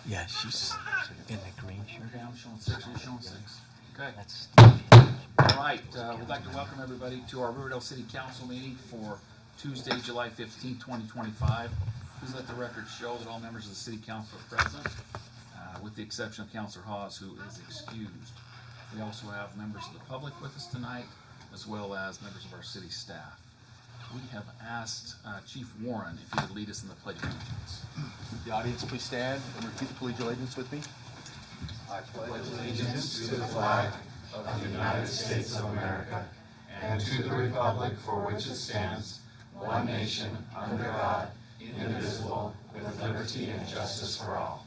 Yeah, she's in the green shirt. Okay, I'm showing 6, you're showing 6. Okay. That's All right, we'd like to welcome everybody to our Riverdale City Council meeting for Tuesday, July 15th, 2025. Please let the record show that all members of the City Council are present, with the exception of Councilor Hawes, who is excused. We also have members of the public with us tonight, as well as members of our city staff. We have asked Chief Warren if he would lead us in the Pledge of Allegiance. The audience, please stand and repeat the Pledge of Allegiance with me. I pledge allegiance to the flag of the United States of America and to the republic for which it stands, one nation, under God, indivisible, with liberty and justice for all.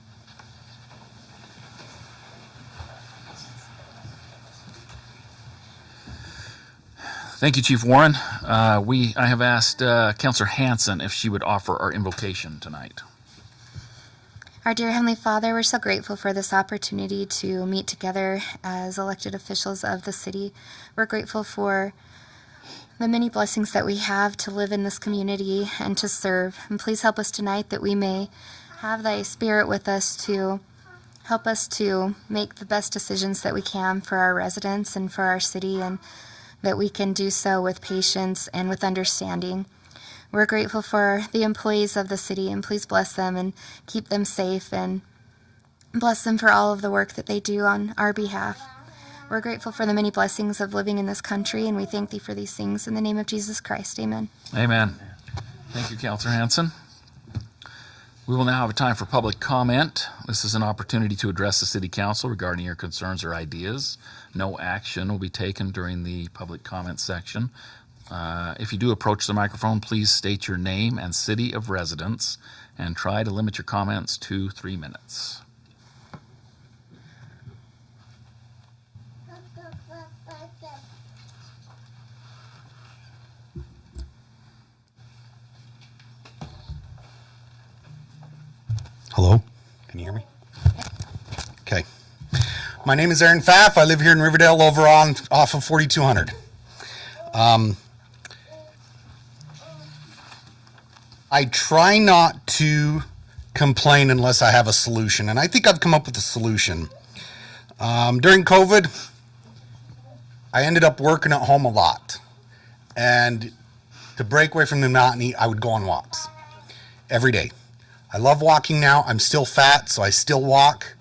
Thank you, Chief Warren. I have asked Councilor Hanson if she would offer our invocation tonight. Our dear Heavenly Father, we're so grateful for this opportunity to meet together as elected officials of the city. We're grateful for the many blessings that we have to live in this community and to serve. And please help us tonight that we may have Thy Spirit with us to help us to make the best decisions that we can for our residents and for our city, and that we can do so with patience and with understanding. We're grateful for the employees of the city, and please bless them and keep them safe, and bless them for all of the work that they do on our behalf. We're grateful for the many blessings of living in this country, and we thank Thee for these things in the name of Jesus Christ. Amen. Amen. Thank you, Councilor Hanson. We will now have a time for public comment. This is an opportunity to address the City Council regarding your concerns or ideas. No action will be taken during the public comment section. If you do approach the microphone, please state your name and city of residence, and try to limit your comments to 3 minutes. Hello, can you hear me? Okay. My name is Aaron Pfaff. I live here in Riverdale off of 4200. I try not to complain unless I have a solution, and I think I've come up with a solution. During COVID, I ended up working at home a lot, and to break away from the monotony, I would go on walks every day. I love walking now. I'm still fat, so I still walk.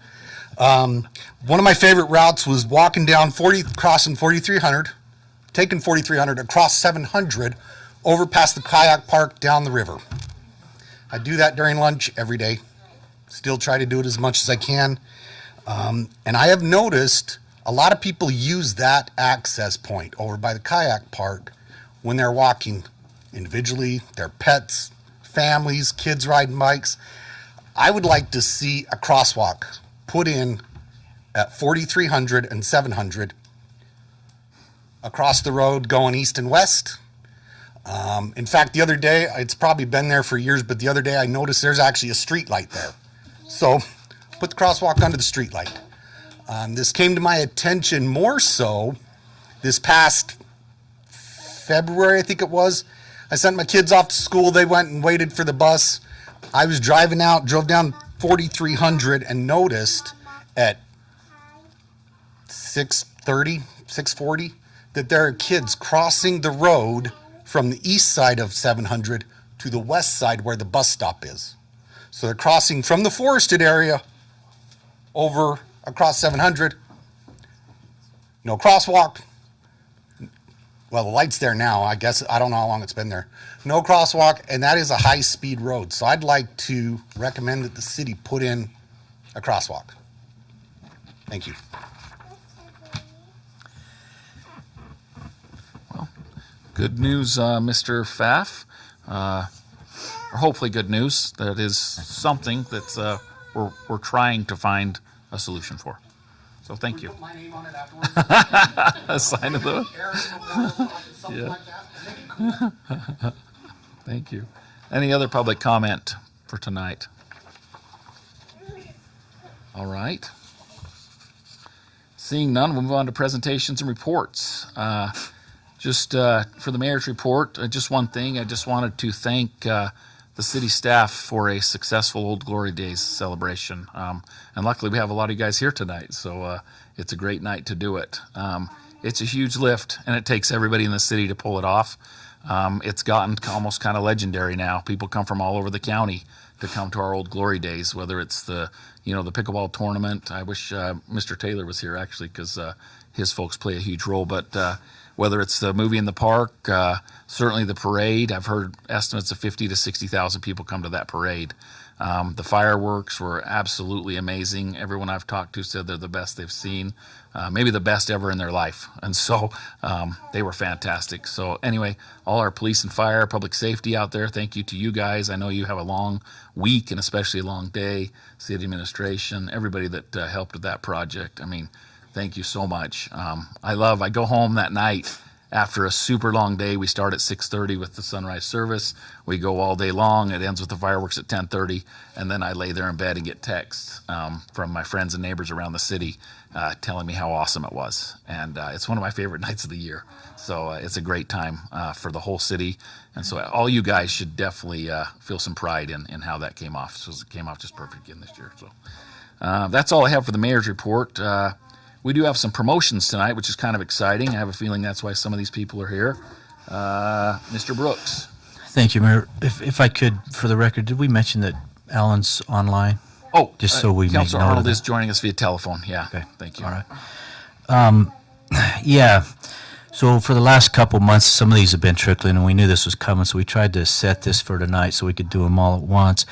One of my favorite routes was walking down crossing 4300, taking 4300 across 700, over past the kayak park down the river. I do that during lunch every day. Still try to do it as much as I can. And I have noticed a lot of people use that access point over by the kayak park when they're walking individually, their pets, families, kids riding bikes. I would like to see a crosswalk put in at 4300 and 700 across the road going east and west. In fact, the other day, it's probably been there for years, but the other day I noticed there's actually a street light there. So put the crosswalk under the street light. This came to my attention more so this past February, I think it was. I sent my kids off to school. They went and waited for the bus. I was drove down 4300 and noticed at 6:30, 6:40 that there are kids crossing the road from the east side of 700 to the west side where the bus stop is. So they're crossing from the forested area over across 700. No crosswalk. Well, the light's there now. I guess I don't know how long it's been there. No crosswalk, and that is a high-speed road. So I'd like to recommend that the city put in a crosswalk. Thank you. Well, good news, Mr. Pfaff. Or hopefully good news. That is something that we're trying to find a solution for. So thank you. Put my name on it afterwards. A sign of the. Something Yeah. like that. Make it cool. Thank you. Any other public comment for tonight? All right. Seeing none, we'll move on to presentations and reports. Just for the mayor's report, just one thing. I just wanted to thank the city staff for a successful Old Glory Days celebration. And luckily we have a lot of you guys here tonight, so it's a great night to do it. It's a huge lift, and it takes everybody in the city to pull it off. It's gotten almost kind of legendary now. People come from all over the county to come to our Old Glory Days, whether it's the pickleball tournament. I wish Mr. Taylor was here, actually, because his folks play a huge role. But whether it's the movie in the park, certainly the parade. I've heard estimates of 50 to 60,000 people come to that parade. The fireworks were absolutely amazing. Everyone I've talked to said they're the best they've seen, maybe the best ever in their life. And so they were fantastic. So anyway, all our police and fire, public safety out there, thank you to you guys. I know you have a long week and especially a long day. City administration, everybody that helped with that project. I mean, thank you so much. I go home that night after a super long day. We start at 6:30 with the sunrise service. We go all day long. It ends with the fireworks at 10:30, and then I lay there in bed and get texts from my friends and neighbors around the city telling me how awesome it was. And it's one of my favorite nights of the year. So it's a great time for the whole city. And so all you guys should definitely feel some pride in how that came off. So it came off just perfect again this year. So that's all I have for the mayor's report. We do have some promotions tonight, which is kind of exciting. I have a feeling that's why some of these people are here. Mr. Brooks. Thank you, Mayor. If I could, for the record, did we mention that Alan's online? Oh, Just so we make Councilor note of Arnold that. is joining us via telephone. Yeah. Okay. Thank you. All right. Yeah. So for the last couple months, some of these have been trickling, and we knew this was coming, so we tried to set this for tonight so we could do them all at once.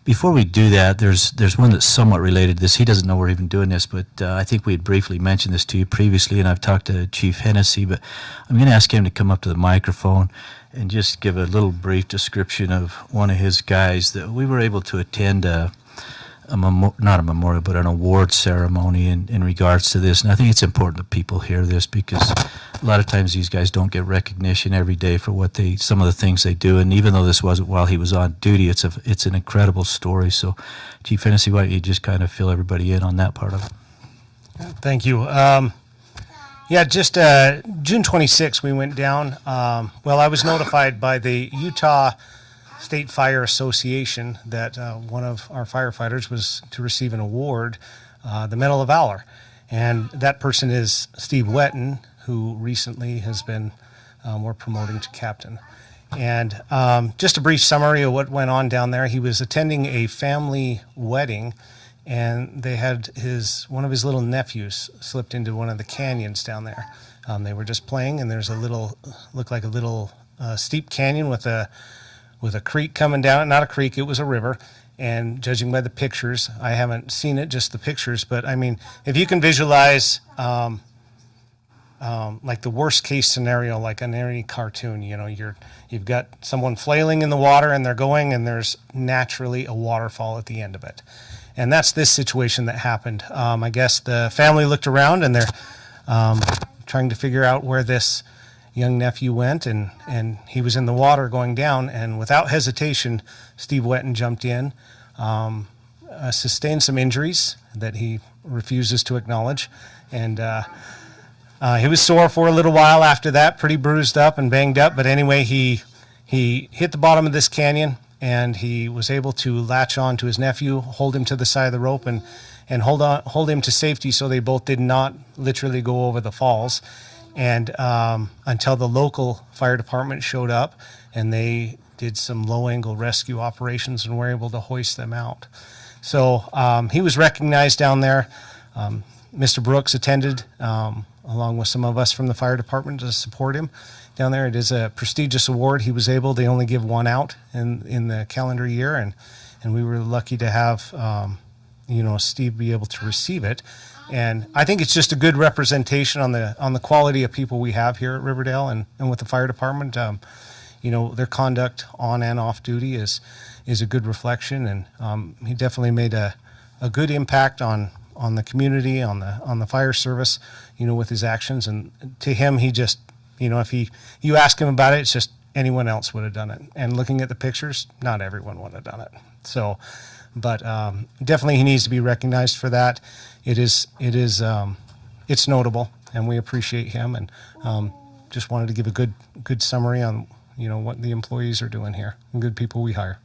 Before we do that, there's one that's somewhat related to this. He doesn't know we're even doing this, but I think we had briefly mentioned this to you previously, and I've talked to Chief Hennessy, but I'm going to ask him to come up to the microphone and just give a little brief description of one of his guys that we were able to attend not a memorial, but an award ceremony in regards to this. And I think it's important that people hear this because a lot of times these guys don't get recognition every day for some of the things they do. And even though this wasn't while he was on duty, it's an incredible story. So, Chief Hennessy, why don't you just kind of fill everybody in on that part of it? Thank you. Just June 26th, we went down. I was notified by the Utah State Fire Association that one of our firefighters was to receive an award, the Medal of Valor. And that person is Steve Wetton, who recently has been, we're promoting to captain. And just a brief summary of what went on down there. He was attending a family wedding, and they had one of his little nephews slipped into one of the canyons down there. They were just playing, and there's looked like a little steep canyon with a creek coming down. Not a creek, it was a river. And judging by the pictures, I haven't seen it, just the pictures. But I mean, if you can visualize like the worst case scenario, like in any cartoon, you've got someone flailing in the water and there's naturally a waterfall at the end of it. And that's this situation that happened. I guess the family looked around and they're trying to figure out where this young nephew went, and he was in the water going down, and without hesitation, Steve Wetton jumped in, sustained some injuries that he refuses to acknowledge, and he was sore for a little while after that, pretty bruised up and banged up, but anyway, he hit the bottom of this canyon, and he was able to latch on to his nephew, hold him to the side of the rope, and hold him to safety so they both did not literally go over the falls. And until the local fire department showed up, and they did some low-angle rescue operations and were able to hoist them out. So he was recognized down there. Mr. Brooks attended, along with some of us from the fire department, to support him down there. It is a prestigious award. They only give one out in the calendar year, and we were lucky to have Steve be able to receive it. And I think it's just a good representation on the quality of people we have here at Riverdale and with the fire department. Their conduct on and off duty is a good reflection, and he definitely made a good impact on the community, on the fire service, with his actions. And to him, he just, if you ask him about it, it's just anyone else would have done it. And looking at the pictures, not everyone would have done it. So, but definitely he needs to be recognized for that. It's notable, and we appreciate him, and just wanted to give a good summary on what the employees are doing here and good people we hire.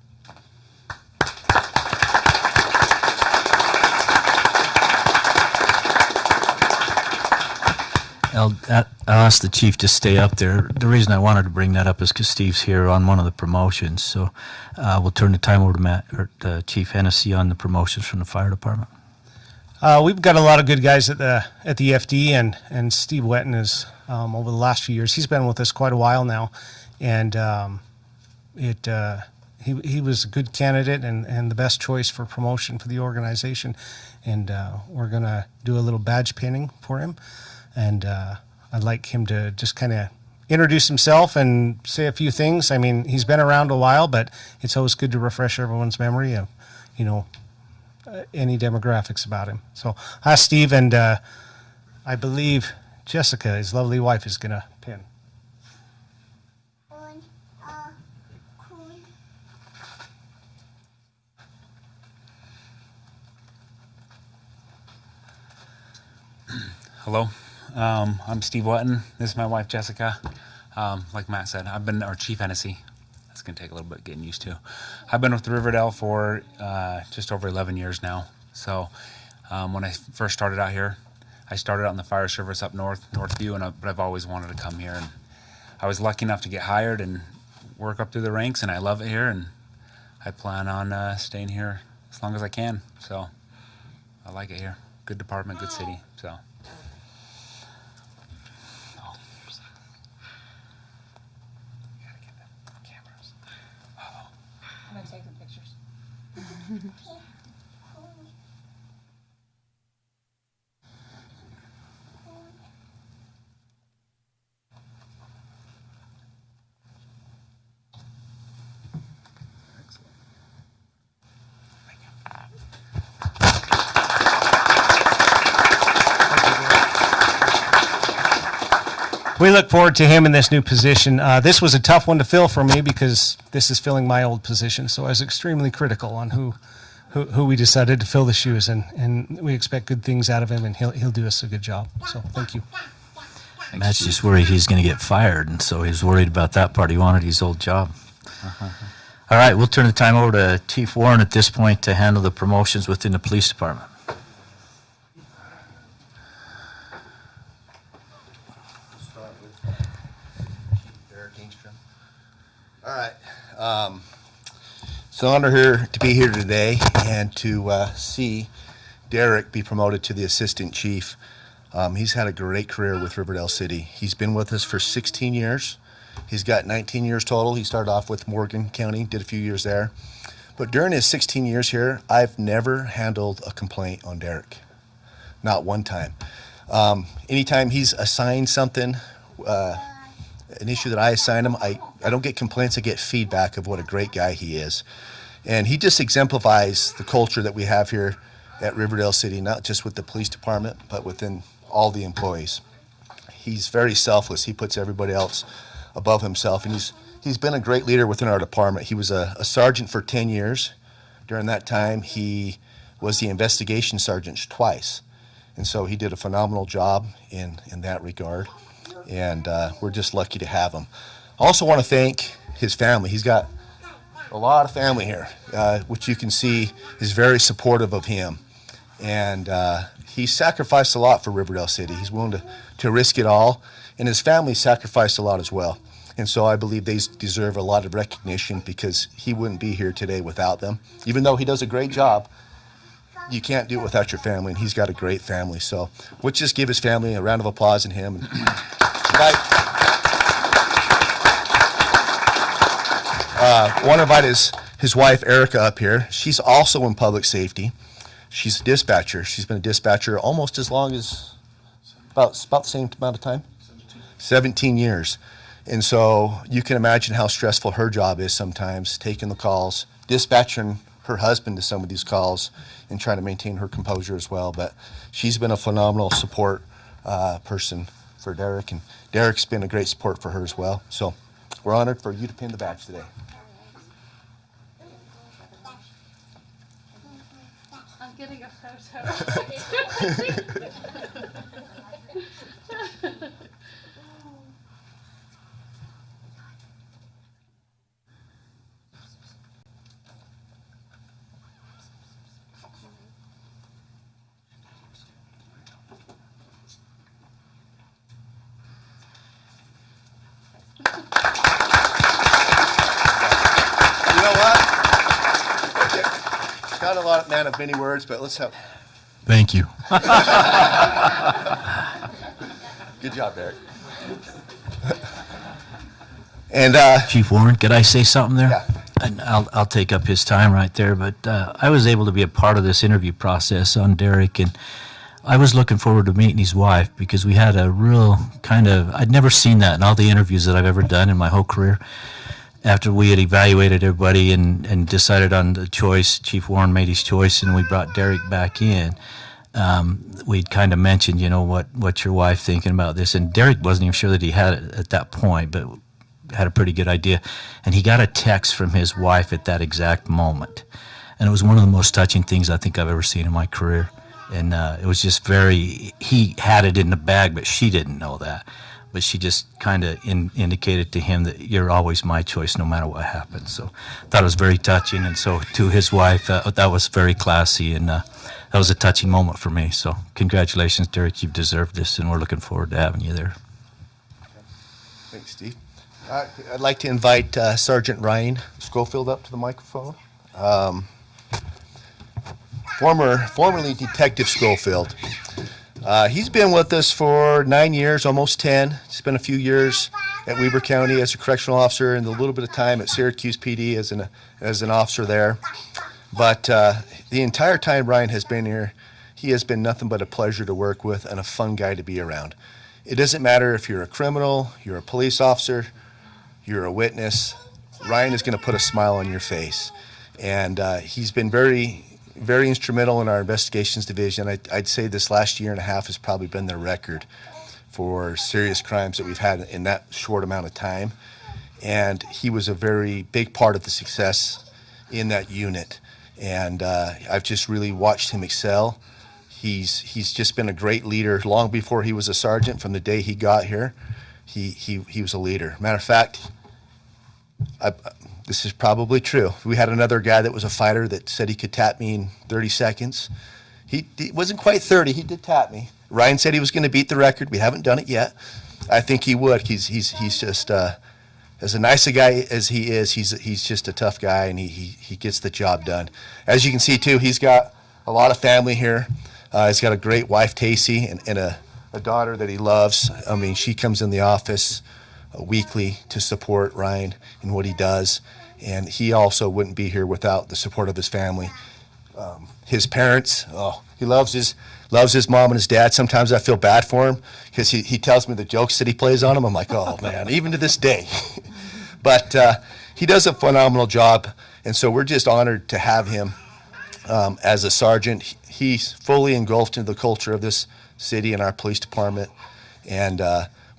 I'll ask the chief to stay up there. The reason I wanted to bring that up is because Steve's here on one of the promotions. So we'll turn the time over to Chief Hennessy on the promotions from the fire department. We've got a lot of good guys at the FD, and Steve Wetton is over the last few years. He's been with us quite a while now, and he was a good candidate and the best choice for promotion for the organization. And we're gonna do a little badge pinning for him, and I'd like him to just kind of introduce himself and say a few things. I mean, he's been around a while, but it's always good to refresh everyone's memory of, any demographics about him. So hi, Steve, and I believe Jessica, his lovely wife, is gonna pin. Hello, I'm Steve Wetton. This is my wife, Jessica. Like Matt said, I've been our Chief Hennessy. That's going to take a little bit getting used to. I've been with Riverdale for just over 11 years now. So when I first started out here, I started out in the fire service up Northview, but I've always wanted to come here. And I was lucky enough to get hired and work up through the ranks, and I love it here, and I plan on staying here as long as I can. So I like it here. Good department, good city. So. I'm gonna take the pictures. We look forward to him in this new position. This was a tough one to fill for me because this is filling my old position. So I was extremely critical on who we decided to fill the shoes, and we expect good things out of him, and he'll do us a good job. So thank you. Matt's just worried he's going to get fired, and so he's worried about that part. He wanted his old job. All right, we'll turn the time over to Chief Warren at this point to handle the promotions within the police department. All right. So honored here to be here today and to see Derek be promoted to the assistant chief. He's had a great career with Riverdale City. He's been with us for 16 years. He's got 19 years total. He started off with Morgan County, did a few years there. But during his 16 years here, I've never handled a complaint on Derek. Not one time. Anytime he's assigned something, an issue that I assign him, I don't get complaints, I get feedback of what a great guy he is. And he just exemplifies the culture that we have here at Riverdale City, not just with the police department, but within all the employees. He's very selfless. He puts everybody else above himself, and he's been a great leader within our department. He was a sergeant for 10 years. During that time, he was the investigation sergeant twice. And so he did a phenomenal job in that regard. And we're just lucky to have him. I also want to thank his family. He's got a lot of family here, which you can see is very supportive of him. And he sacrificed a lot for Riverdale City. He's willing to risk it all. And his family sacrificed a lot as well. And so I believe they deserve a lot of recognition because he wouldn't be here today without them. Even though he does a great job, you can't do it without your family, and he's got a great family. So let's just give his family a round of applause and him. I want to invite his wife, Erica, up here. She's also in public safety. She's a dispatcher. She's been a dispatcher almost as long as, about the same amount of time? 17 years. And so you can imagine how stressful her job is sometimes, taking the calls, dispatching her husband to some of these calls, and trying to maintain her composure as well. But she's been a phenomenal support person for Derek, and Derek's been a great support for her as well. So we're honored for you to pin the badge today. I'm getting a photo. got a lot of man of many words, but let's have. Thank you. Good job, Derek. And Chief Warren, could I say something there? Yeah. And I'll take up his time right there, but I was able to be a part of this interview process on Derek, and I was looking forward to meeting his wife because we had a real I'd never seen that in all the interviews that I've ever done in my whole career. After we had evaluated everybody and decided on the choice, Chief Warren made his choice, and we brought Derek back in. We'd kind of mentioned, what's your wife thinking about this? And Derek wasn't even sure that he had it at that point, but had a pretty good idea. And he got a text from his wife at that exact moment. And it was one of the most touching things I think I've ever seen in my career. And it was just he had it in the bag, but she didn't know that. But she just kind of indicated to him that you're always my choice no matter what happens. So I thought it was very touching. And so to his wife, that was very classy. And that was a touching moment for me. So congratulations, Derek. You've deserved this, and we're looking forward to having you there. thanks, Steve. I'd like to invite Sergeant Ryan Schofield up to the microphone. Formerly Detective Schofield. He's been with us for 9 years, almost 10. Spent a few years at Weber County as a correctional officer and a little bit of time at Syracuse PD as an officer there. But the entire time Ryan has been here, he has been nothing but a pleasure to work with and a fun guy to be around. It doesn't matter if you're a criminal, you're a police officer, you're a witness, Ryan is going to put a smile on your face. And he's been very, very instrumental in our investigations division. I'd say this last year and a half has probably been their record for serious crimes that we've had in that short amount of time. And he was a very big part of the success in that unit. And I've just really watched him excel. He's just been a great leader long before he was a sergeant. From the day he got here, he was a leader. Matter of fact, this is probably true. We had another guy that was a fighter that said he could tap me in 30 seconds. He wasn't quite 30. He did tap me. Ryan said he was going to beat the record. We haven't done it yet. I think he would. He's just as a nice a guy as he is. He's just a tough guy, and he gets the job done. As you can see too, he's got a lot of family here. He's got a great wife, Tacey, and a daughter that he loves. I mean, she comes in the office weekly to support Ryan in what he does, and he also wouldn't be here without the support of his family. His parents, he loves his mom and his dad. Sometimes I feel bad for him because he tells me the jokes that he plays on them. I'm like, oh man, even to this day. But he does a phenomenal job, and so we're just honored to have him as a sergeant. He's fully engulfed into the culture of this city and our police department, and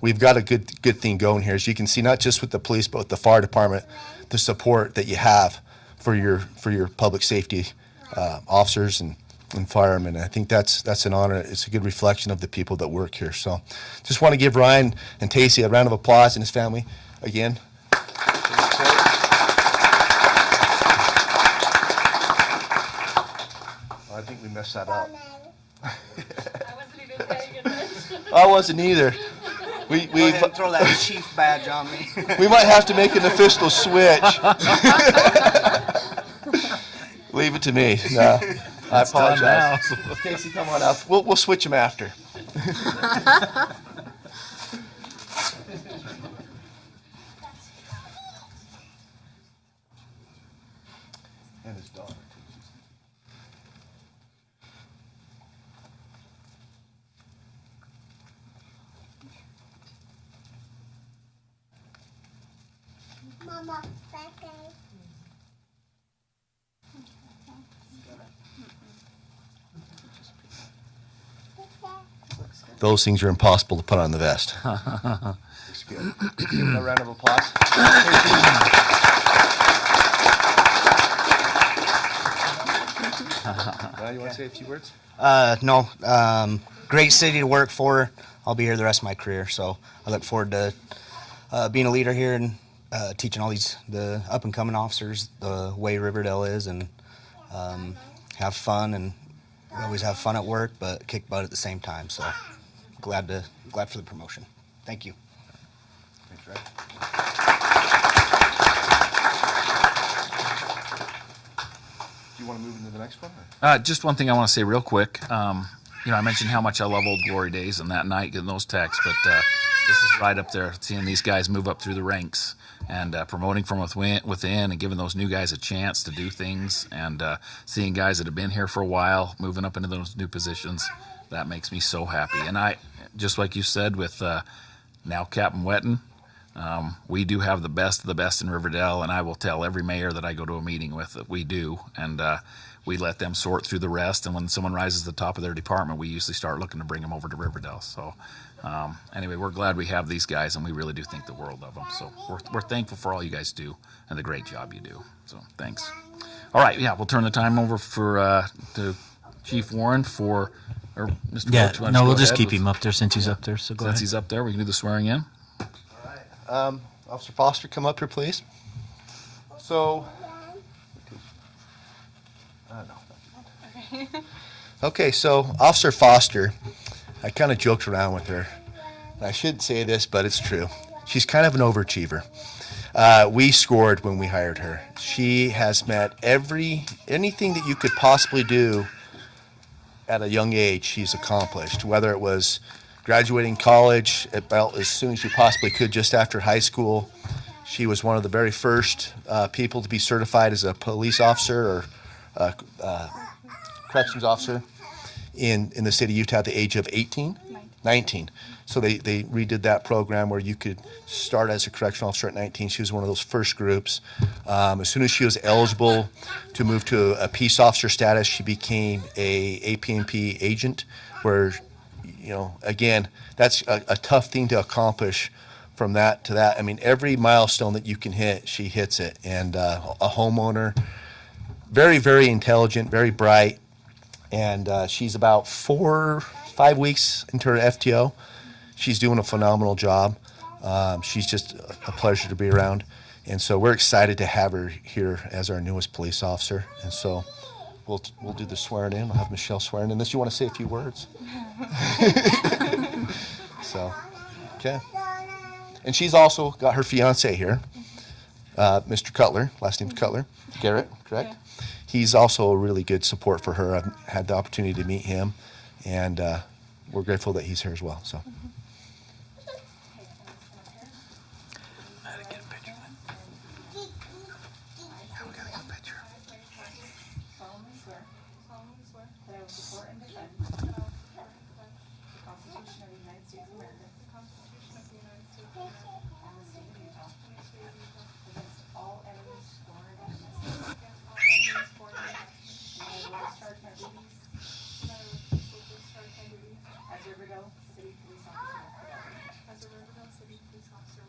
we've got a good thing going here. As you can see, not just with the police, but with the fire department, the support that you have for your public safety officers and firemen. I think that's an honor. It's a good reflection of the people that work here. So just want to give Ryan and Tacey a round of applause and his family again. I think we messed that up. I wasn't even paying attention. I wasn't either. We Go ahead and throw that chief badge on me. we might have to make an official switch. Leave it to me. No, I apologize. Casey, come on up. We'll switch them after. And his daughter. Mama, back there. Those things are impossible to put on the vest. Looks good. Give him a round of applause. You want to say a few words? No. Great city to work for. I'll be here the rest of my career, so I look forward to being a leader here and teaching all the up and coming officers the way Riverdale is, and have fun. And we always have fun at work, but kick butt at the same time. So glad for the promotion. Thank you. Thanks, Ray. you want to move into the next one? Or? Just one thing I want to say real quick. I mentioned how much I love Old Glory days and that night getting those texts, but this is right up there, seeing these guys move up through the ranks and promoting from within and giving those new guys a chance to do things, and seeing guys that have been here for a while moving up into those new positions. That makes me so happy. And I, just like you said, with now Captain Wetton, we do have the best of the best in Riverdale, and I will tell every mayor that I go to a meeting with that we do, and we let them sort through the rest, and when someone rises to the top of their department, we usually start looking to bring them over to Riverdale. So anyway, we're glad we have these guys, and we really do think the world of them. So we're thankful for all you guys do and the great job you do. So thanks. All right, yeah, we'll turn the time over for to Chief Warren for, or Mr. Yeah, Roach, why don't no, you go we'll just ahead keep with- him up there since he's up there. So go Since ahead. he's up there, we can do the swearing in. Officer Foster, come up here, please. So, okay, so Officer Foster, I kind of joked around with her. I shouldn't say this, but it's true. She's kind of an overachiever. We scored when we hired her. She has met anything that you could possibly do at a young age, she's accomplished, whether it was graduating college about as soon as she possibly could just after high school. She was one of the very first people to be certified as a police officer or corrections officer in the state of Utah at the age of 18? 19. So they redid that program where you could start as a correctional officer at 19. She was one of those first groups. As soon as she was eligible to move to a peace officer status, she became a APNP agent where, again, that's a tough thing to accomplish from that to that. I mean, every milestone that you can hit, she hits it. And a homeowner, very, very intelligent, very bright. And she's about 4-5 weeks into her FTO. She's doing a phenomenal job. She's just a pleasure to be around. And so we're excited to have her here as our newest police officer. And so we'll do the swearing in. I'll have Michelle swearing in. Unless you want to say a few words. So, okay. And she's also got her fiance here, Mr. Cutler, last name's Cutler, Garrett, correct? Yeah. He's also a really good support for her. I've had the opportunity to meet him, and we're grateful that he's here as well. So. Solemnly swear that I will support and defend the Constitution of the United States of America and the state of Utah against all enemies, foreign and domestic. And I will discharge my duties as Riverdale City Police Officer.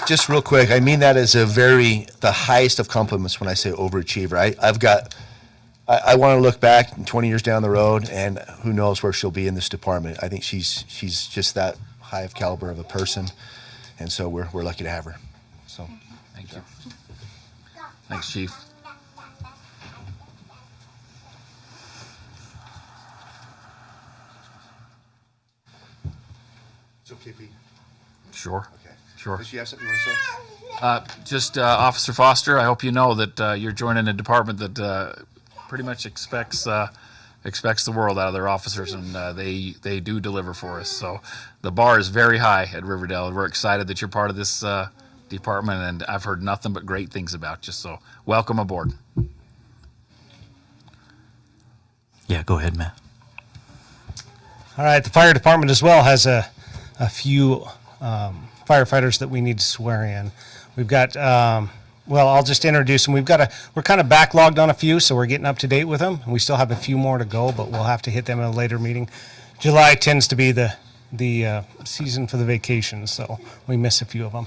Just real quick, I mean that as the highest of compliments when I say overachiever. I want to look back 20 years down the road, and who knows where she'll be in this department. I think she's just that high of caliber of a person, and so we're lucky to have her. So, Thank you. Thanks, Chief. it's okay, Pete. Sure. Okay. Sure. Does she have something you want to say? Just Officer Foster, I hope you know that you're joining a department that pretty much expects the world out of their officers, and they do deliver for us. So the bar is very high at Riverdale. We're excited that you're part of this department, and I've heard nothing but great things about you. So welcome aboard. Yeah, go ahead, Matt. All right, the fire department as well has a few firefighters that we need to swear in. We've got, I'll just introduce them. We're kind of backlogged on a few, so we're getting up to date with them. And we still have a few more to go, but we'll have to hit them in a later meeting. July tends to be the season for the vacations, so we miss a few of them.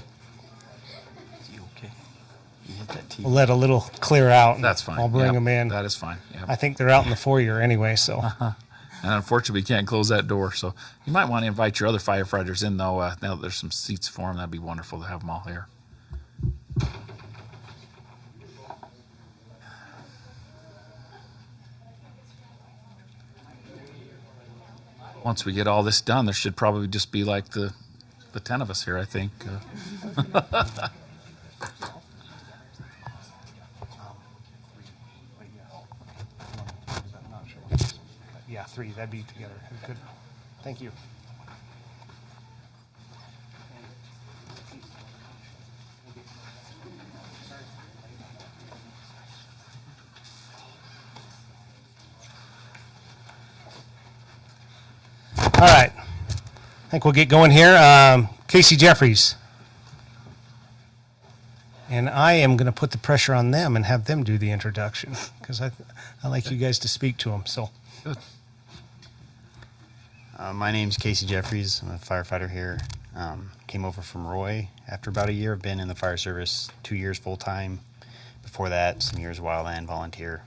You okay? You hit that TV. We'll let a little clear out. And That's fine. I'll bring Yep, them in. That is fine. Yep. I think they're out in the foyer anyway, so. And unfortunately, we can't close that door. So you might want to invite your other firefighters in, though. Now that there's some seats for them, that'd be wonderful to have them all here. Once we get all this done, there should probably just be like the 10 of us here, I think. Yeah, 3, that'd be together. Good. Thank you. All right. I think we'll get going here. Casey Jeffries. And I am going to put the pressure on them and have them do the introduction because I like you guys to speak to them. So, my name's Casey Jeffries. I'm a firefighter here. Came over from Roy after about a year. I've been in the fire service 2 years full time. Before that, some years wildland volunteer.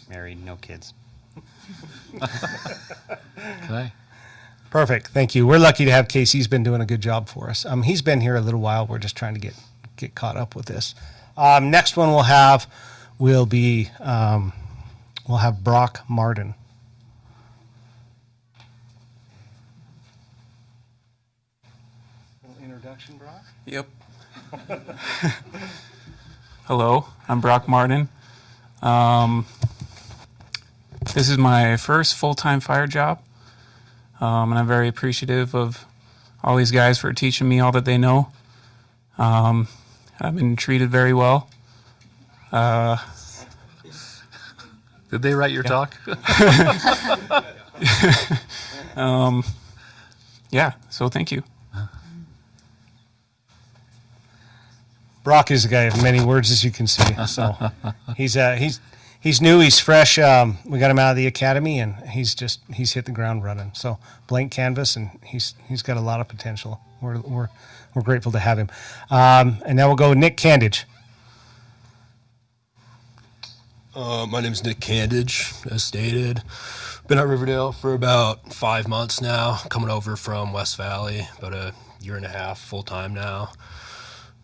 Married, no kids. Okay. perfect. Thank you. We're lucky to have Casey. He's been doing a good job for us. He's been here a little while. We're just trying to get caught up with this. Next one we'll have Brock Martin. Introduction, Brock? Yep. Hello, I'm Brock Martin. This is my first full-time fire job, and I'm very appreciative of all these guys for teaching me all that they know. I've been treated very well. Did they write your talk? Yeah, so thank you. Brock is a guy of many words, as you can see. So he's new, he's fresh. We got him out of the academy, and he's hit the ground running. So blank canvas, and he's got a lot of potential. We're grateful to have him. And now we'll go with Nick Candage. My name is Nick Candage, as stated. Been at Riverdale for about 5 months now, coming over from West Valley, about a year and a half full time now.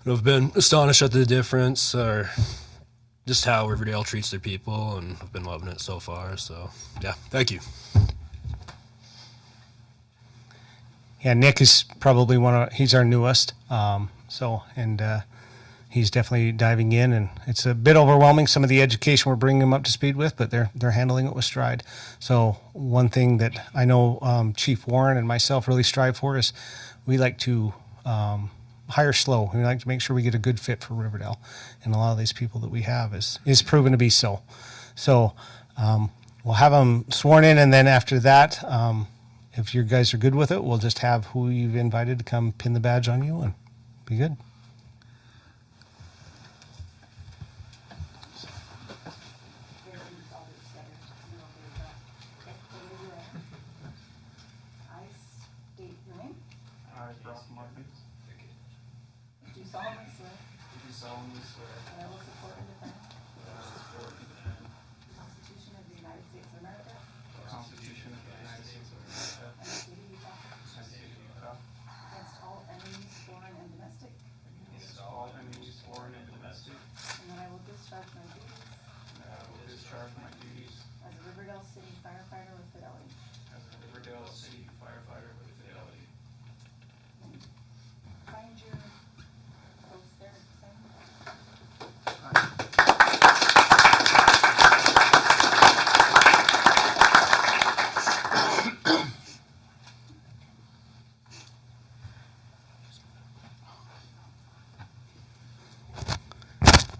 And I've been astonished at the difference, or just how Riverdale treats their people, and I've been loving it so far. So, yeah, thank you. Yeah, Nick is probably he's our newest. He's definitely diving in, and it's a bit overwhelming, some of the education we're bringing him up to speed with, but they're handling it with stride. So one thing that I know Chief Warren and myself really strive for is we like to hire slow. We like to make sure we get a good fit for Riverdale, and a lot of these people that we have is proven to be so. So we'll have them sworn in, and then after that, if you guys are good with it, we'll just have who you've invited to come pin the badge on you and be good. I state your name. I, Brock Martin, Do solemnly swear do solemnly swear that I will support and defend that I will support and defend the Constitution of the United States of America the Constitution of the United States of America and the state of Utah and the state of Utah against all enemies, foreign and domestic, against all enemies, foreign and domestic, and that I will discharge my duties and that I will discharge my duties as a Riverdale City firefighter with fidelity. as a Riverdale City firefighter with fidelity. Find your post there, sign.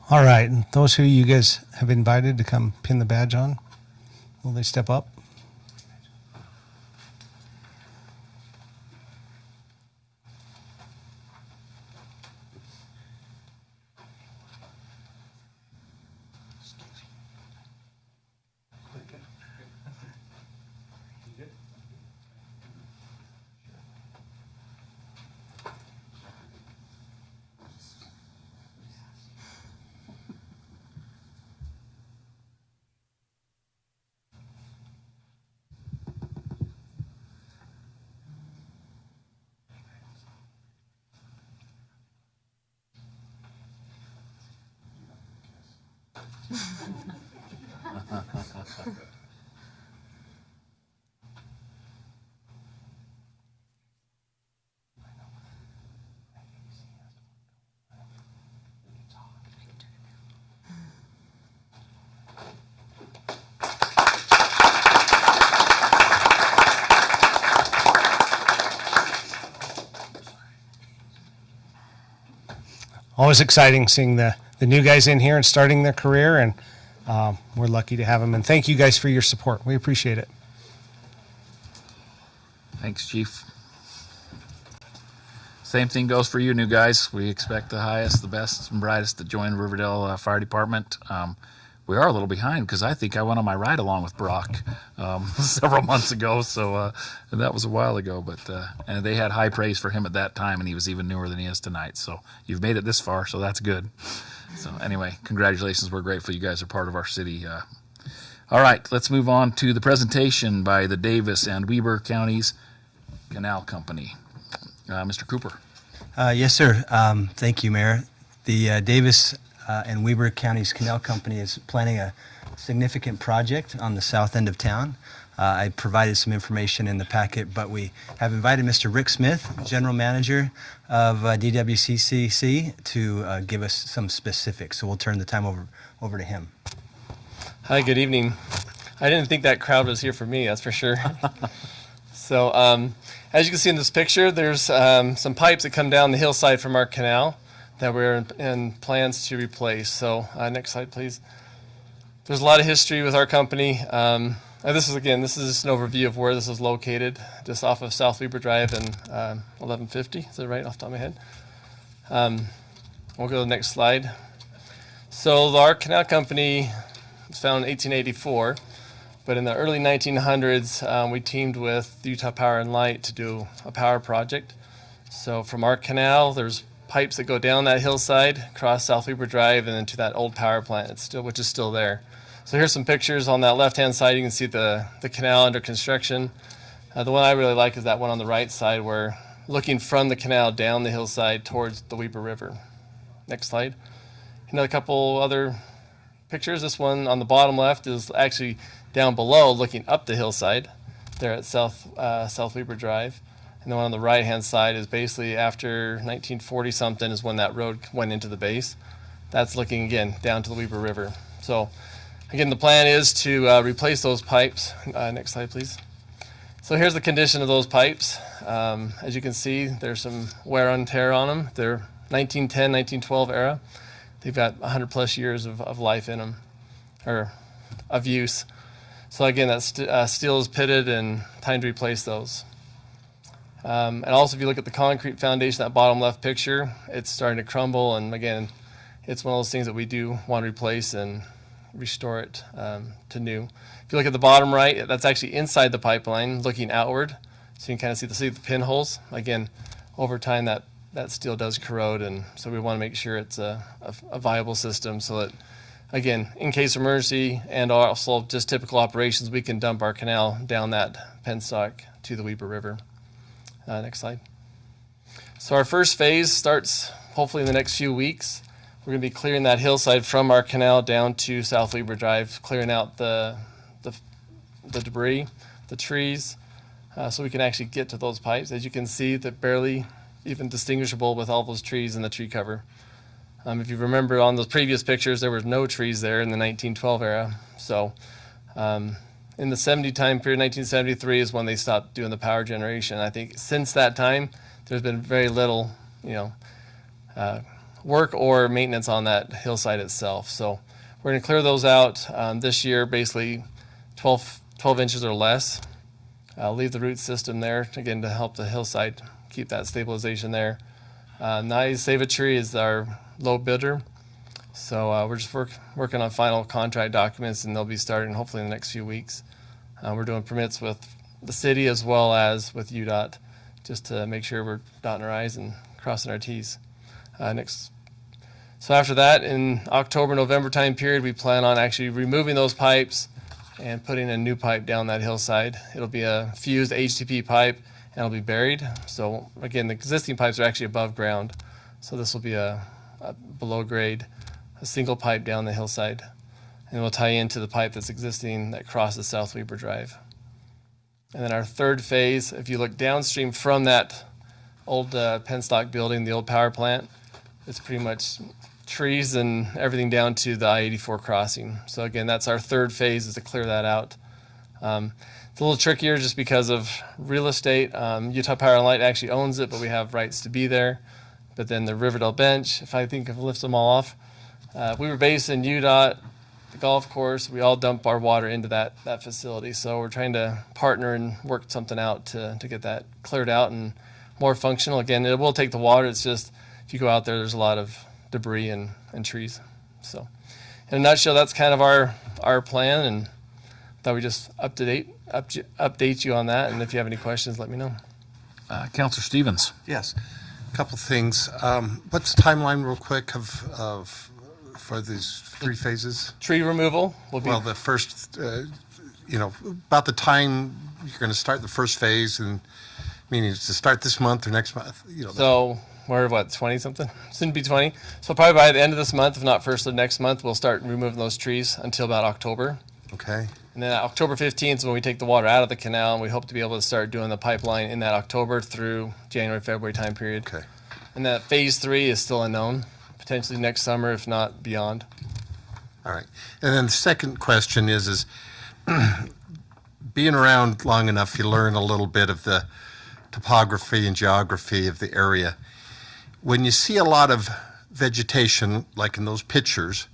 All right, and those who you guys have invited to come pin the badge on, will they step up? always exciting seeing the new guys in here and starting their career, and we're lucky to have them. And thank you guys for your support. We appreciate it. Thanks, Chief. Same thing goes for you new guys. We expect the highest, the best, and brightest to join Riverdale Fire Department. We are a little behind because I think I went on my ride along with Brock several months ago, so and that was a while ago. But and they had high praise for him at that time, and he was even newer than he is tonight. So you've made it this far, so that's good. So anyway, congratulations. We're grateful you guys are part of our city. All right, let's move on to the presentation by the Davis and Weber Counties Canal Company. Mr. Cooper. Yes, sir. Thank you, Mayor. The Davis and Weber Counties Canal Company is planning a significant project on the south end of town. I provided some information in the packet, but we have invited Mr. Rick Smith, General Manager of DWCCC, to give us some specifics. So we'll turn the time over to him. Hi, good evening. I didn't think that crowd was here for me, that's for sure. So as you can see in this picture, there's some pipes that come down the hillside from our canal that we're in plans to replace. So next slide, please. There's a lot of history with our company. And this is just an overview of where this is located, just off of South Weber Drive and 1150. Is that right off the top of my head? We'll go to the next slide. So our canal company was founded in 1884. But in the early 1900s, we teamed with Utah Power and Light to do a power project. So from our canal, there's pipes that go down that hillside, across South Weber Drive, and then to that old power plant, which is still there. So here's some pictures on that left-hand side. You can see the canal under construction. The one I really like is that one on the right side, where looking from the canal down the hillside towards the Weber River. Next slide. Another couple other pictures. This one on the bottom left is actually down below, looking up the hillside there at South Weber Drive. And the one on the right-hand side is basically after 1940-something is when that road went into the base. That's looking, again, down to the Weber River. So, again, the plan is to replace those pipes. Next slide, please. So here's the condition of those pipes. As you can see, there's some wear and tear on them. They're 1910, 1912 era. They've got 100-plus years of life in them, or of use. So again, that steel is pitted and time to replace those. And also, if you look at the concrete foundation, that bottom left picture, it's starting to crumble. And again, it's one of those things that we do want to replace and restore it to new. If you look at the bottom right, that's actually inside the pipeline, looking outward. So you can kind of see the pinholes. Again, over time, that steel does corrode, and so we want to make sure it's a viable system so that, again, in case of emergency and also just typical operations, we can dump our canal down that penstock to the Weber River. Next slide. So our first phase starts hopefully in the next few weeks. We're going to be clearing that hillside from our canal down to South Weber Drive, clearing out the debris, the trees, so we can actually get to those pipes. As you can see, they're barely even distinguishable with all those trees in the tree cover. If you remember on those previous pictures, there were no trees there in the 1912 era. So in the 70 time period, 1973 is when they stopped doing the power generation. I think since that time, there's been very little, work or maintenance on that hillside itself. So we're going to clear those out this year, basically 12 inches or less. Leave the root system there, again, to help the hillside keep that stabilization there. Nye Save a Tree is our low bidder. So we're just working on final contract documents, and they'll be starting hopefully in the next few weeks. We're doing permits with the city as well as with UDOT, just to make sure we're dotting our I's and crossing our T's. So after that, in October, November time period, we plan on actually removing those pipes and putting a new pipe down that hillside. It'll be a fused HTP pipe, and it'll be buried. So again, the existing pipes are actually above ground. So this will be a below grade, a single pipe down the hillside. And we'll tie into the pipe that's existing that crosses South Weber Drive. And then our third phase, if you look downstream from that old penstock building, the old power plant, it's pretty much trees and everything down to the I-84 crossing. So again, that's our third phase, is to clear that out. It's a little trickier just because of real estate. Utah Power and Light actually owns it, but we have rights to be there. But then the Riverdale bench, if I think I've lifted them all off, we were based in UDOT, the golf course. We all dump our water into that facility. So we're trying to partner and work something out to get that cleared out and more functional. Again, it will take the water. It's just if you go out there, there's a lot of debris and trees. So in a nutshell, that's kind of our plan, and thought we just update you on that. And if you have any questions, let me know. Councilor Stevens. Yes, a couple things. What's the timeline, real quick, for these 3 phases? Tree removal will be. Well, the first, about the time you're going to start the first phase, and meaning to start this month or next month. So we're 20 something? Soon to be 20. So probably by the end of this month, if not first of next month, we'll start removing those trees until about October. Okay. And then October 15th is when we take the water out of the canal, and we hope to be able to start doing the pipeline in that October through January, February time period. Okay. And that phase 3 is still unknown, potentially next summer, if not beyond. All right. And then the second question is being around long enough, you learn a little bit of the topography and geography of the area. When you see a lot of vegetation, like in those pictures,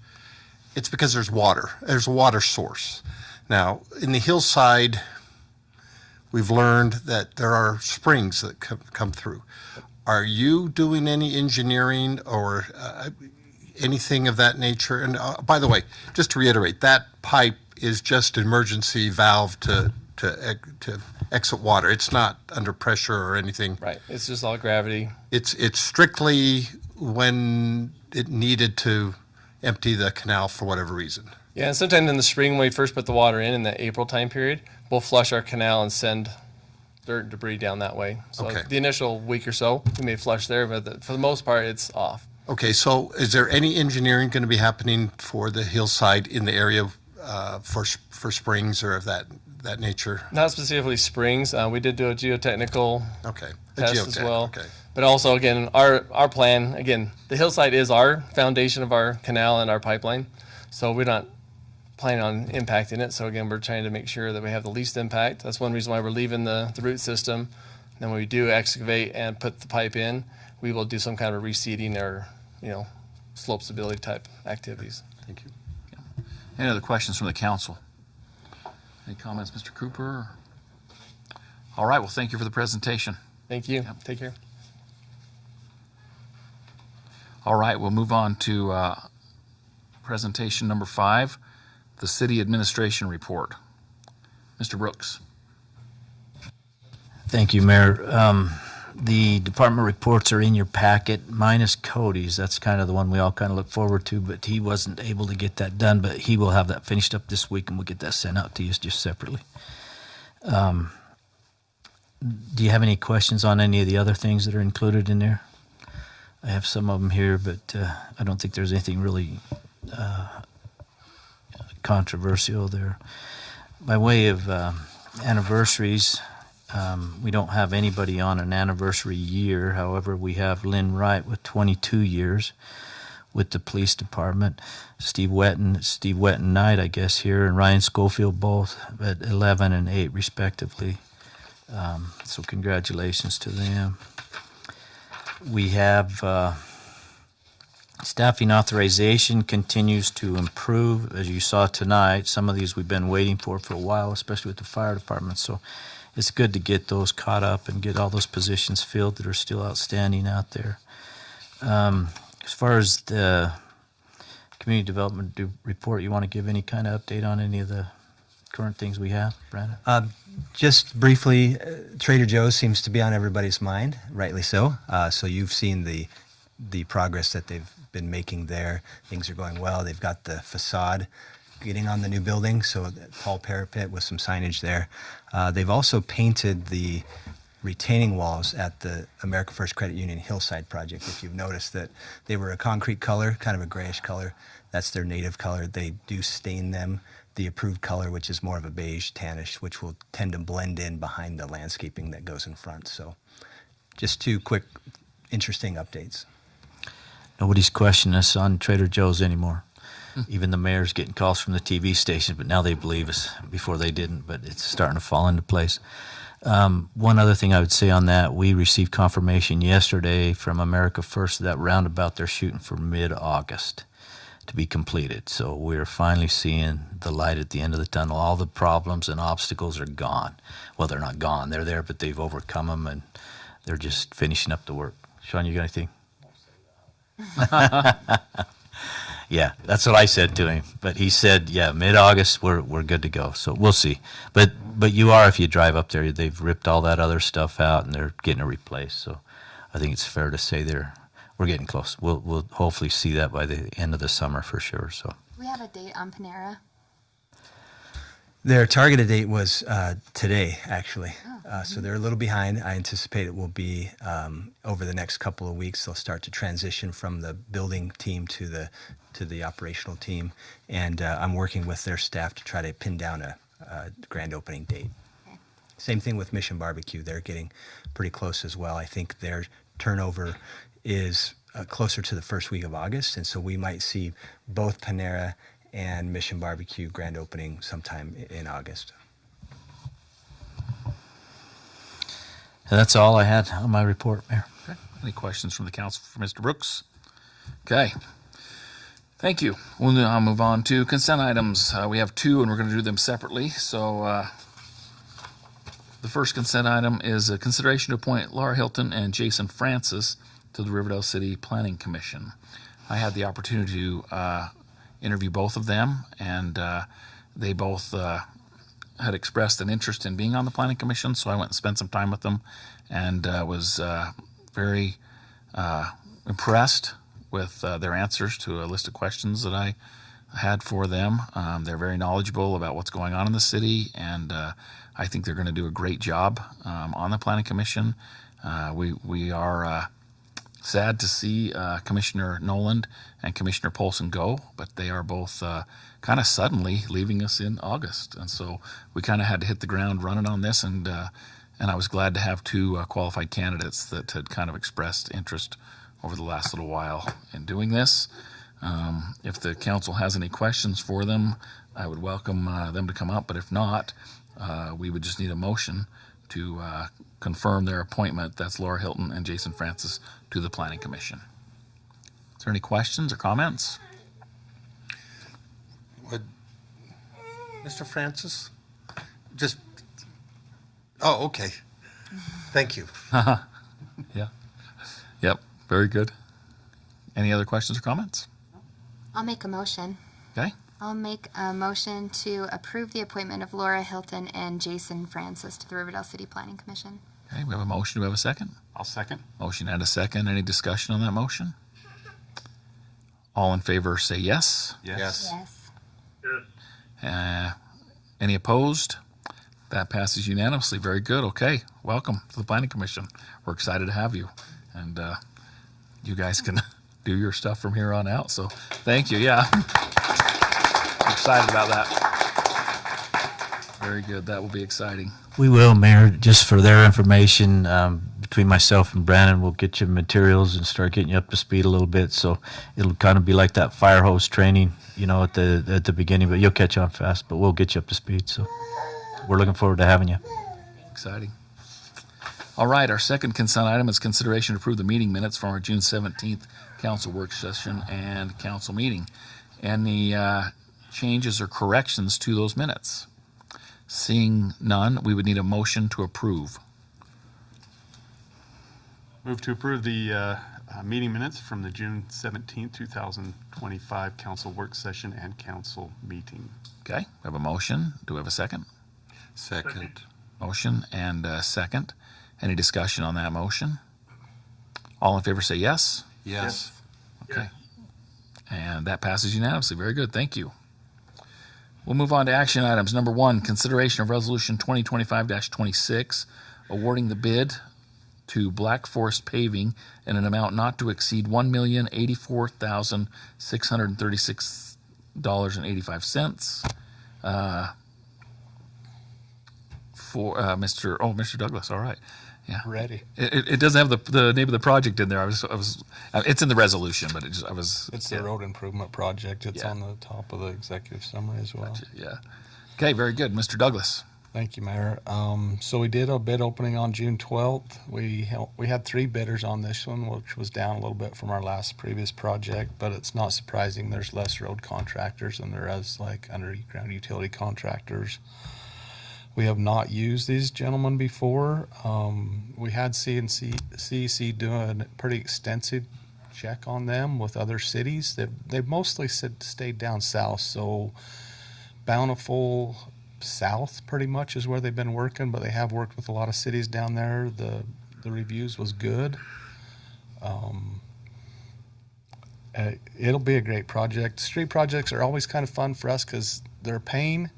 it's because there's water. There's a water source. Now, in the hillside, we've learned that there are springs that come through. Are you doing any engineering or anything of that nature? And by the way, just to reiterate, that pipe is just an emergency valve to exit water. It's not under pressure or anything. Right. It's just all gravity. It's strictly when it needed to empty the canal for whatever reason. Yeah, and sometime in the spring when we first put the water in the April time period, we'll flush our canal and send dirt and debris down that way. So Okay. the initial week or so, we may flush there, but for the most part, it's off. Okay, so is there any engineering going to be happening for the hillside in the area for springs or of that nature? Not specifically springs. We did do a geotechnical test as well. Okay. But also, again, our plan, again, the hillside is our foundation of our canal and our pipeline. So we're not planning on impacting it. So again, we're trying to make sure that we have the least impact. That's one reason why we're leaving the root system. Then when we do excavate and put the pipe in, we will do some kind of reseeding or, slope stability type activities. Thank you. Any other questions from the council? Any comments, Mr. Cooper? All right, well, thank you for the presentation. Thank you. Take care. All right, we'll move on to presentation number 5, the City Administration Report. Mr. Brooks. Thank you, Mayor. The department reports are in your packet, minus Cody's. That's kind of the one we all kind of look forward to, but he wasn't able to get that done, but he will have that finished up this week, and we'll get that sent out to you just separately. Do you have any questions on any of the other things that are included in there? I have some of them here, but I don't think there's anything really controversial there. By way of anniversaries, we don't have anybody on an anniversary year. However, we have Lynn Wright with 22 years with the police department. Steve Wetton Knight, I guess, here, and Ryan Schofield both at 11 and 8 respectively. So congratulations to them. We have staffing authorization continues to improve. As you saw tonight, some of these we've been waiting for a while, especially with the fire department. So it's good to get those caught up and get all those positions filled that are still outstanding out there. As far as the community development report, you want to give any kind of update on any of the current things we have, Brandon? Just briefly, Trader Joe's seems to be on everybody's mind, rightly so. So you've seen the progress that they've been making there. Things are going well. They've got the facade getting on the new building, so that tall parapet with some signage there. They've also painted the retaining walls at the America First Credit Union Hillside project. If you've noticed that they were a concrete color, kind of a grayish color, that's their native color. They do stain them the approved color, which is more of a beige tannish, which will tend to blend in behind the landscaping that goes in front. So just 2 quick, interesting updates. Nobody's questioning us on Trader Joe's anymore. Even the mayor's getting calls from the TV station, but now they believe us. Before they didn't, but it's starting to fall into place. One other thing I would say on that, we received confirmation yesterday from America First that roundabout they're shooting for mid-August to be completed. So we're finally seeing the light at the end of the tunnel. All the problems and obstacles are gone. Well, they're not gone. They're there, but they've overcome them, and they're just finishing up the work. Sean, you got anything? Yeah, that's what I said to him. But he said, yeah, mid-August, we're good to go. So we'll see. But you are, if you drive up there, they've ripped all that other stuff out, and they're getting it replaced. So I think it's fair to say we're getting close. We'll hopefully see that by the end of the summer for sure. So We have a date on Panera. Their targeted date was today, actually. So they're a little behind. I anticipate it will be over the next couple of weeks. They'll start to transition from the building team to the operational team, and I'm working with their staff to try to pin down a grand opening date. Okay. Same thing with Mission Barbecue. They're getting pretty close as well. I think their turnover is closer to the first week of August, and so we might see both Panera and Mission Barbecue grand opening sometime in August. and that's all I had on my report, Mayor. Okay. Any questions from the council for Mr. Brooks? Okay. Thank you. We'll now move on to consent items. We have two, and we're going to do them separately. So the first consent item is a consideration to appoint Laura Hilton and Jason Francis to the Riverdale City Planning Commission. I had the opportunity to interview both of them, and they both had expressed an interest in being on the Planning Commission, so I went and spent some time with them and was very impressed with their answers to a list of questions that I had for them. They're very knowledgeable about what's going on in the city, and I think they're going to do a great job on the Planning Commission. We are sad to see Commissioner Noland and Commissioner Polson go, but they are both kind of suddenly leaving us in August, and so we kind of had to hit the ground running on this, and I was glad to have two qualified candidates that had kind of expressed interest over the last little while in doing this. If the council has any questions for them, I would welcome them to come up, but if not, we would just need a motion to confirm their appointment. That's Laura Hilton and Jason Francis to the Planning Commission. Is there any questions or comments? Mr. Francis? Just, oh, okay. Thank you. Yeah. Yep. Very good. Any other questions or comments? I'll make a motion. Okay. I'll make a motion to approve the appointment of Laura Hilton and Jason Francis to the Riverdale City Planning Commission. Okay, we have a motion. Do we have a second? I'll second. Motion and a second. Any discussion on that motion? All in favor say yes. Yes. Yes. Any opposed? That passes unanimously. Very good. Okay. Welcome to the Planning Commission. We're excited to have you. And you guys can do your stuff from here on out. So thank you. Yeah. I'm excited about that. Very good. That will be exciting. We will, Mayor. Just for their information, between myself and Brandon, we'll get you materials and start getting you up to speed a little bit. So it'll kind of be like that fire hose training, at the beginning. But you'll catch on fast. But we'll get you up to speed. So we're looking forward to having you. Exciting. All right. Our second consent item is consideration to approve the meeting minutes from our June 17th council work session and council meeting. Any changes or corrections to those minutes? Seeing none, we would need a motion to approve. Move to approve the meeting minutes from the June 17th, 2025 council work session and council meeting. Okay, we have a motion. Do we have a second? Second. Motion and a second. Any discussion on that motion? All in favor say yes. Yes. Okay. And that passes unanimously. Very good. Thank you. We'll move on to action items. Number 1, consideration of resolution 2025-26, awarding the bid to Black Forest Paving in an amount not to exceed $1,084,636.85 for Mr. Douglas. All right. Yeah. Ready. It doesn't have the name of the project in there. I was. It's in the resolution, but It's the road improvement project. It's on the top of the executive summary as well. Gotcha, yeah. Okay. Very good, Mr. Douglas. Thank you, Mayor. So we did a bid opening on June 12th. We had 3 bidders on this one, which was down a little bit from our previous project, but it's not surprising. There's less road contractors than there is like underground utility contractors. We have not used these gentlemen before. We had CEC doing a pretty extensive check on them with other cities. They've mostly stayed down south, so Bountiful South pretty much is where they've been working, but they have worked with a lot of cities down there. The reviews was good. It'll be a great project. Street projects are always kind of fun for us because they're a pain,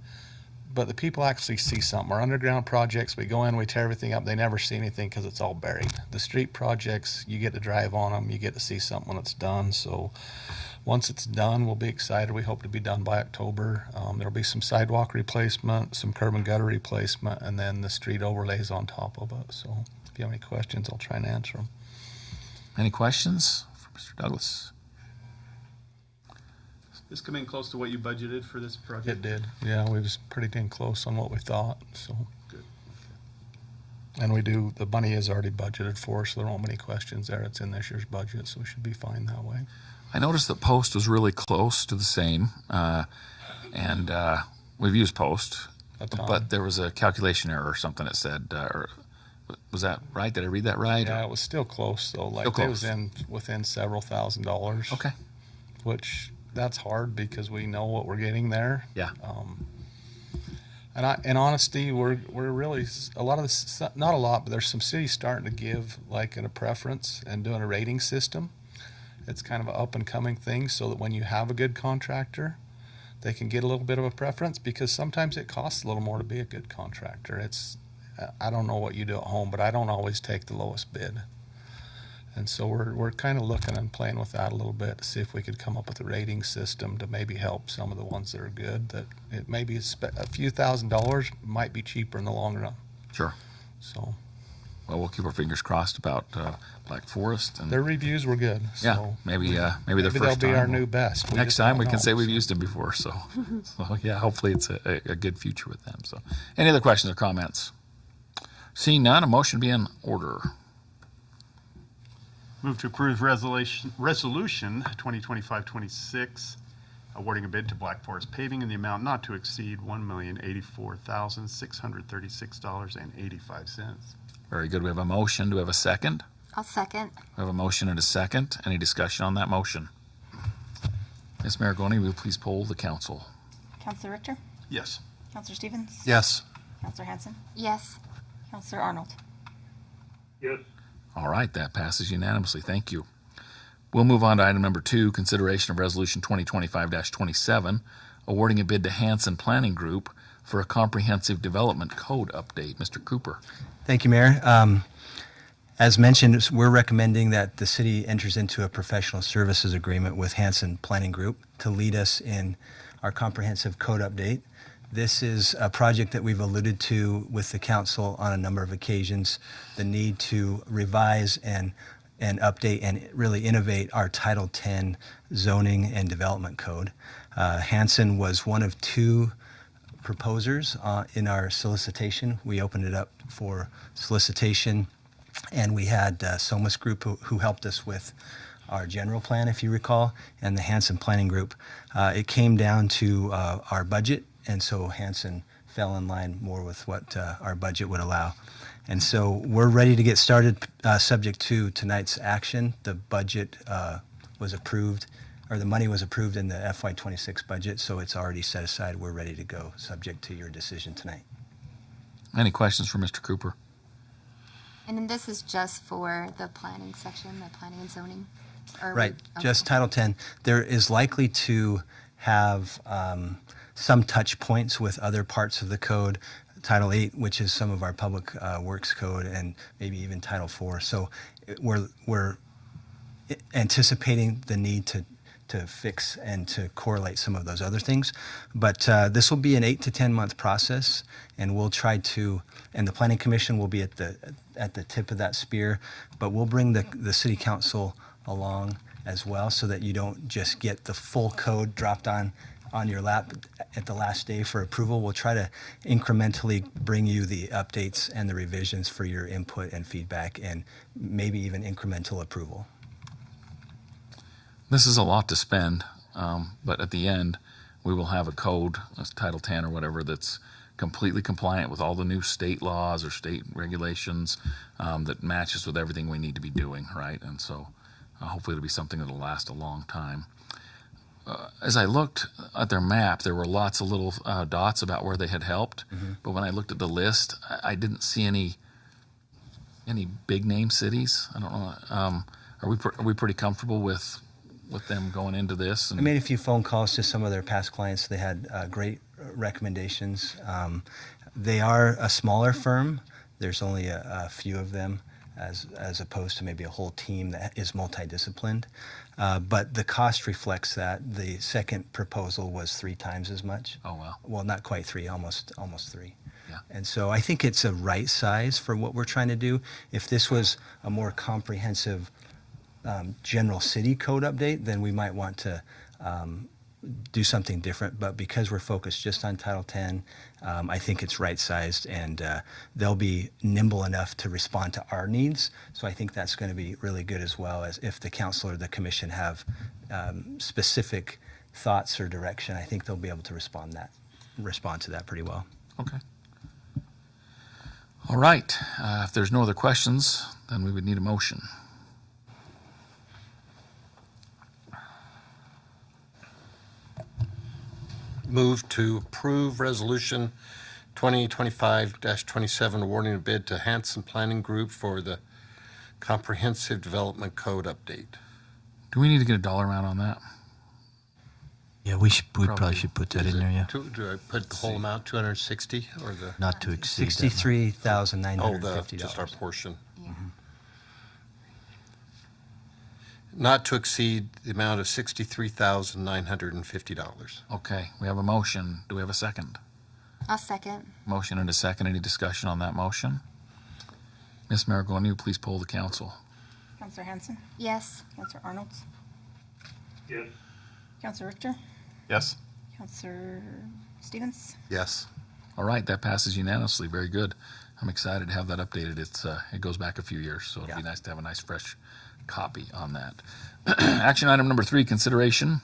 but the people actually see something. Our underground projects, we go in, we tear everything up, they never see anything because it's all buried. The street projects, you get to drive on them, you get to see something when it's done. So once it's done, we'll be excited. We hope to be done by October. There'll be some sidewalk replacement, some curb and gutter replacement, and then the street overlays on top of it. So if you have any questions, I'll try and answer them. Any questions for Mr. Douglas? This come in close to what you budgeted for this project? It did. Yeah, we was pretty dang close on what we thought. So good. And the money is already budgeted for, so there won't be any questions there. It's in this year's budget, so we should be fine that way. I noticed that Post was really close to the same, and we've used Post, but there was a calculation error or something that said, or was that right? Did I read that right? Yeah, it was still close though. Like it was within several $1,000s. Okay. Which that's hard because we know what we're getting there. Yeah. And in honesty, we're really a lot of this, not a lot, but there's some cities starting to give like a preference and doing a rating system. It's kind of an up and coming thing, so that when you have a good contractor, they can get a little bit of a preference, because sometimes it costs a little more to be a good contractor. I don't know what you do at home, but I don't always take the lowest bid. And so we're kind of looking and playing with that a little bit to see if we could come up with a rating system to maybe help some of the ones that are good, that it maybe a few $1,000s might be cheaper in the long run. Sure. So. Well, we'll keep our fingers crossed about Black Forest. And their reviews were good. So yeah, maybe their first they'll time. be our new best. Next time we can say we've used them before. So yeah, hopefully it's a good future with them. So, any other questions or comments? Seeing none, a motion be in order. Move to approve resolution 2025-26, awarding a bid to Black Forest Paving in the amount not to exceed $1,084,636.85. Very good. We have a motion. Do we have a second? I'll second. We have a motion and a second. Any discussion on that motion? Ms. Maragoni, will you please poll the council? Counselor Richter? Yes. Counselor Stevens? Yes. Counselor Hanson? Yes. Counselor Arnold? Yes. All right, that passes unanimously. Thank you. We'll move on to item number 2, consideration of resolution 2025-27, awarding a bid to Hanson Planning Group for a comprehensive development code update. Mr. Cooper. Thank you, Mayor. As mentioned, we're recommending that the city enters into a professional services agreement with Hanson Planning Group to lead us in our comprehensive code update. This is a project that we've alluded to with the council on a number of occasions, the need to revise and update and really innovate our Title 10 zoning and development code. Hanson was one of 2 proposers in our solicitation. We opened it up for solicitation, and we had Somas Group who helped us with our general plan, if you recall, and the Hanson Planning Group. It came down to our budget, and so Hanson fell in line more with what our budget would allow. And so we're ready to get started, subject to tonight's action. The budget was approved, or the money was approved in the FY26 budget, so it's already set aside. We're ready to go, subject to your decision tonight. Any questions for Mr. Cooper? And then this is just for the planning section, the planning and zoning? Right, just Title 10. There is likely to have some touch points with other parts of the code, Title 8, which is some of our public works code, and maybe even Title 4. So we're anticipating the need to fix and to correlate some of those other things. But this will be an 8 to 10 month process, and we'll try to, and the Planning Commission will be at the tip of that spear, but we'll bring the City Council along as well, so that you don't just get the full code dropped on on your lap at the last day for approval. We'll try to incrementally bring you the updates and the revisions for your input and feedback, and maybe even incremental approval. This is a lot to spend, but at the end, we will have a code, Title 10 or whatever, that's completely compliant with all the new state laws or state regulations, that matches with everything we need to be doing, right? And so hopefully it'll be something that'll last a long time. As I looked at their map, there were lots of little dots about where they had helped, but when I looked at the list, I didn't see any big name cities. I don't know. Are we pretty comfortable with them going into this? I made a few phone calls to some of their past clients. They had great recommendations. They are a smaller firm. There's only a few of them, as opposed to maybe a whole team that is multidisciplined. But the cost reflects that. The second proposal was 3 times as much. Oh, wow. Well, not quite 3, almost 3. Yeah. And so I think it's a right size for what we're trying to do. If this was a more comprehensive general city code update, then we might want to do something different. But because we're focused just on Title 10, I think it's right-sized, and they'll be nimble enough to respond to our needs. So I think that's going to be really good, as well as if the council or the commission have specific thoughts or direction. I think they'll be able to respond to that pretty well. Okay. All right. If there's no other questions, then we would need a motion. Move to approve Resolution 2025-27 awarding a bid to Hanson Planning Group for the Comprehensive Development Code update. Do we need to get a dollar amount on that? Yeah, we probably should put that in there, yeah. Do I put the whole amount, 260, or the? Not to exceed that. $63,950. Just our portion. Not to exceed the amount of $63,950. Okay, we have a motion. Do we have a second? I'll second. Motion and a second. Any discussion on that motion? Ms. Marigold, you please poll the council. Counselor Hanson? Yes. Counselor Arnolds? Yes. Counselor Richter? Yes. Counselor Stevens? Yes. All right, that passes unanimously. Very good. I'm excited to have that updated. It goes back a few years, so it'd be nice to have a nice fresh copy on that. Action item number 3, consideration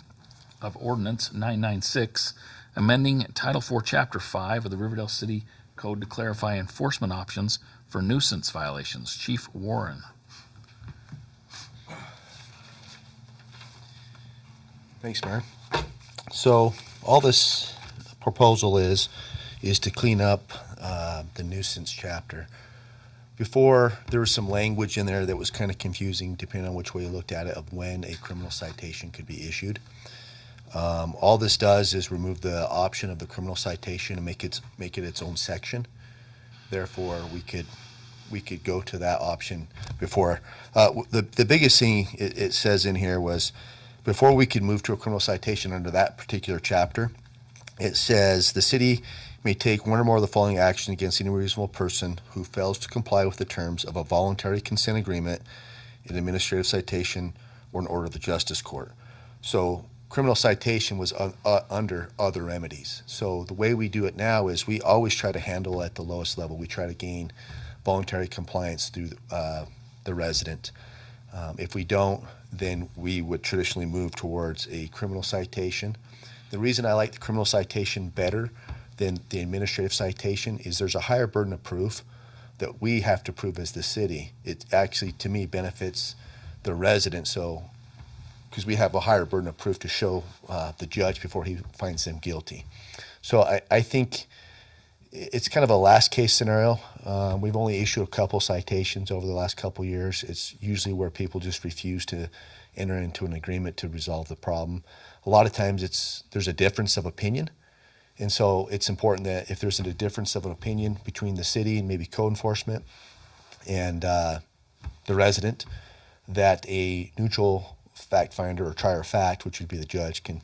of ordinance 996, amending Title 4, Chapter 5 of the Riverdale City Code to clarify enforcement options for nuisance violations. Chief Warren. Thanks, Mayor. So all this proposal is to clean up the nuisance chapter. Before, there was some language in there that was kind of confusing depending on which way you looked at it, of when a criminal citation could be issued. All this does is remove the option of the criminal citation and make it its own section. Therefore, we could go to that option before. The biggest thing it says in here was, before we could move to a criminal citation under that particular chapter, it says the city may take one or more of the following actions against any reasonable person who fails to comply with the terms of a voluntary consent agreement, an administrative citation, or an order of the justice court. So criminal citation was under other remedies. So the way we do it now is we always try to handle at the lowest level. We try to gain voluntary compliance through the resident. If we don't, then we would traditionally move towards a criminal citation. The reason I like the criminal citation better than the administrative citation is there's a higher burden of proof that we have to prove as the city. It actually, to me, benefits the resident, so because we have a higher burden of proof to show the judge before he finds them guilty. So I think it's kind of a last case scenario. We've only issued a couple citations over the last couple years. It's usually where people just refuse to enter into an agreement to resolve the problem. A lot of times there's a difference of opinion. And so it's important that if there's a difference of an opinion between the city and maybe code enforcement and the resident, that a neutral fact finder or trier of fact, which would be the judge, can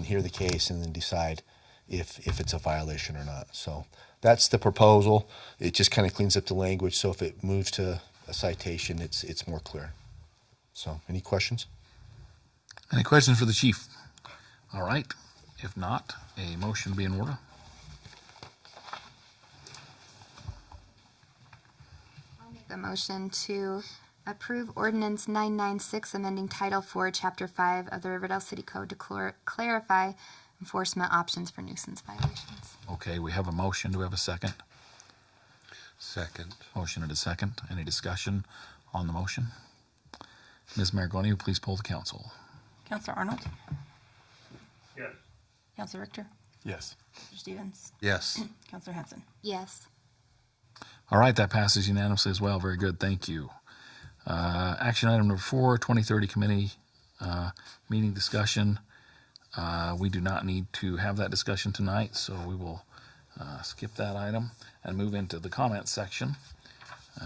hear the case and then decide if it's a violation or not. So that's the proposal. It just kind of cleans up the language. So if it moves to a citation, it's more clear. So any questions? Any questions for the chief? All right. If not, a motion be in order. The motion to approve Ordinance 996, amending Title 4, Chapter 5 of the Riverdale City Code to clarify enforcement options for nuisance violations. Okay, we have a motion. Do we have a second? Second. Motion and a second. Any discussion on the motion? Ms. Maragoni, please poll the council. Counselor Arnold? Yes. Counselor Richter? Yes. Counselor Stevens? Yes. Counselor Hanson? Yes. All right, that passes unanimously as well. Very good. Thank you. Action item number 4, 2030 committee meeting discussion. We do not need to have that discussion tonight, so we will skip that item and move into the comments section.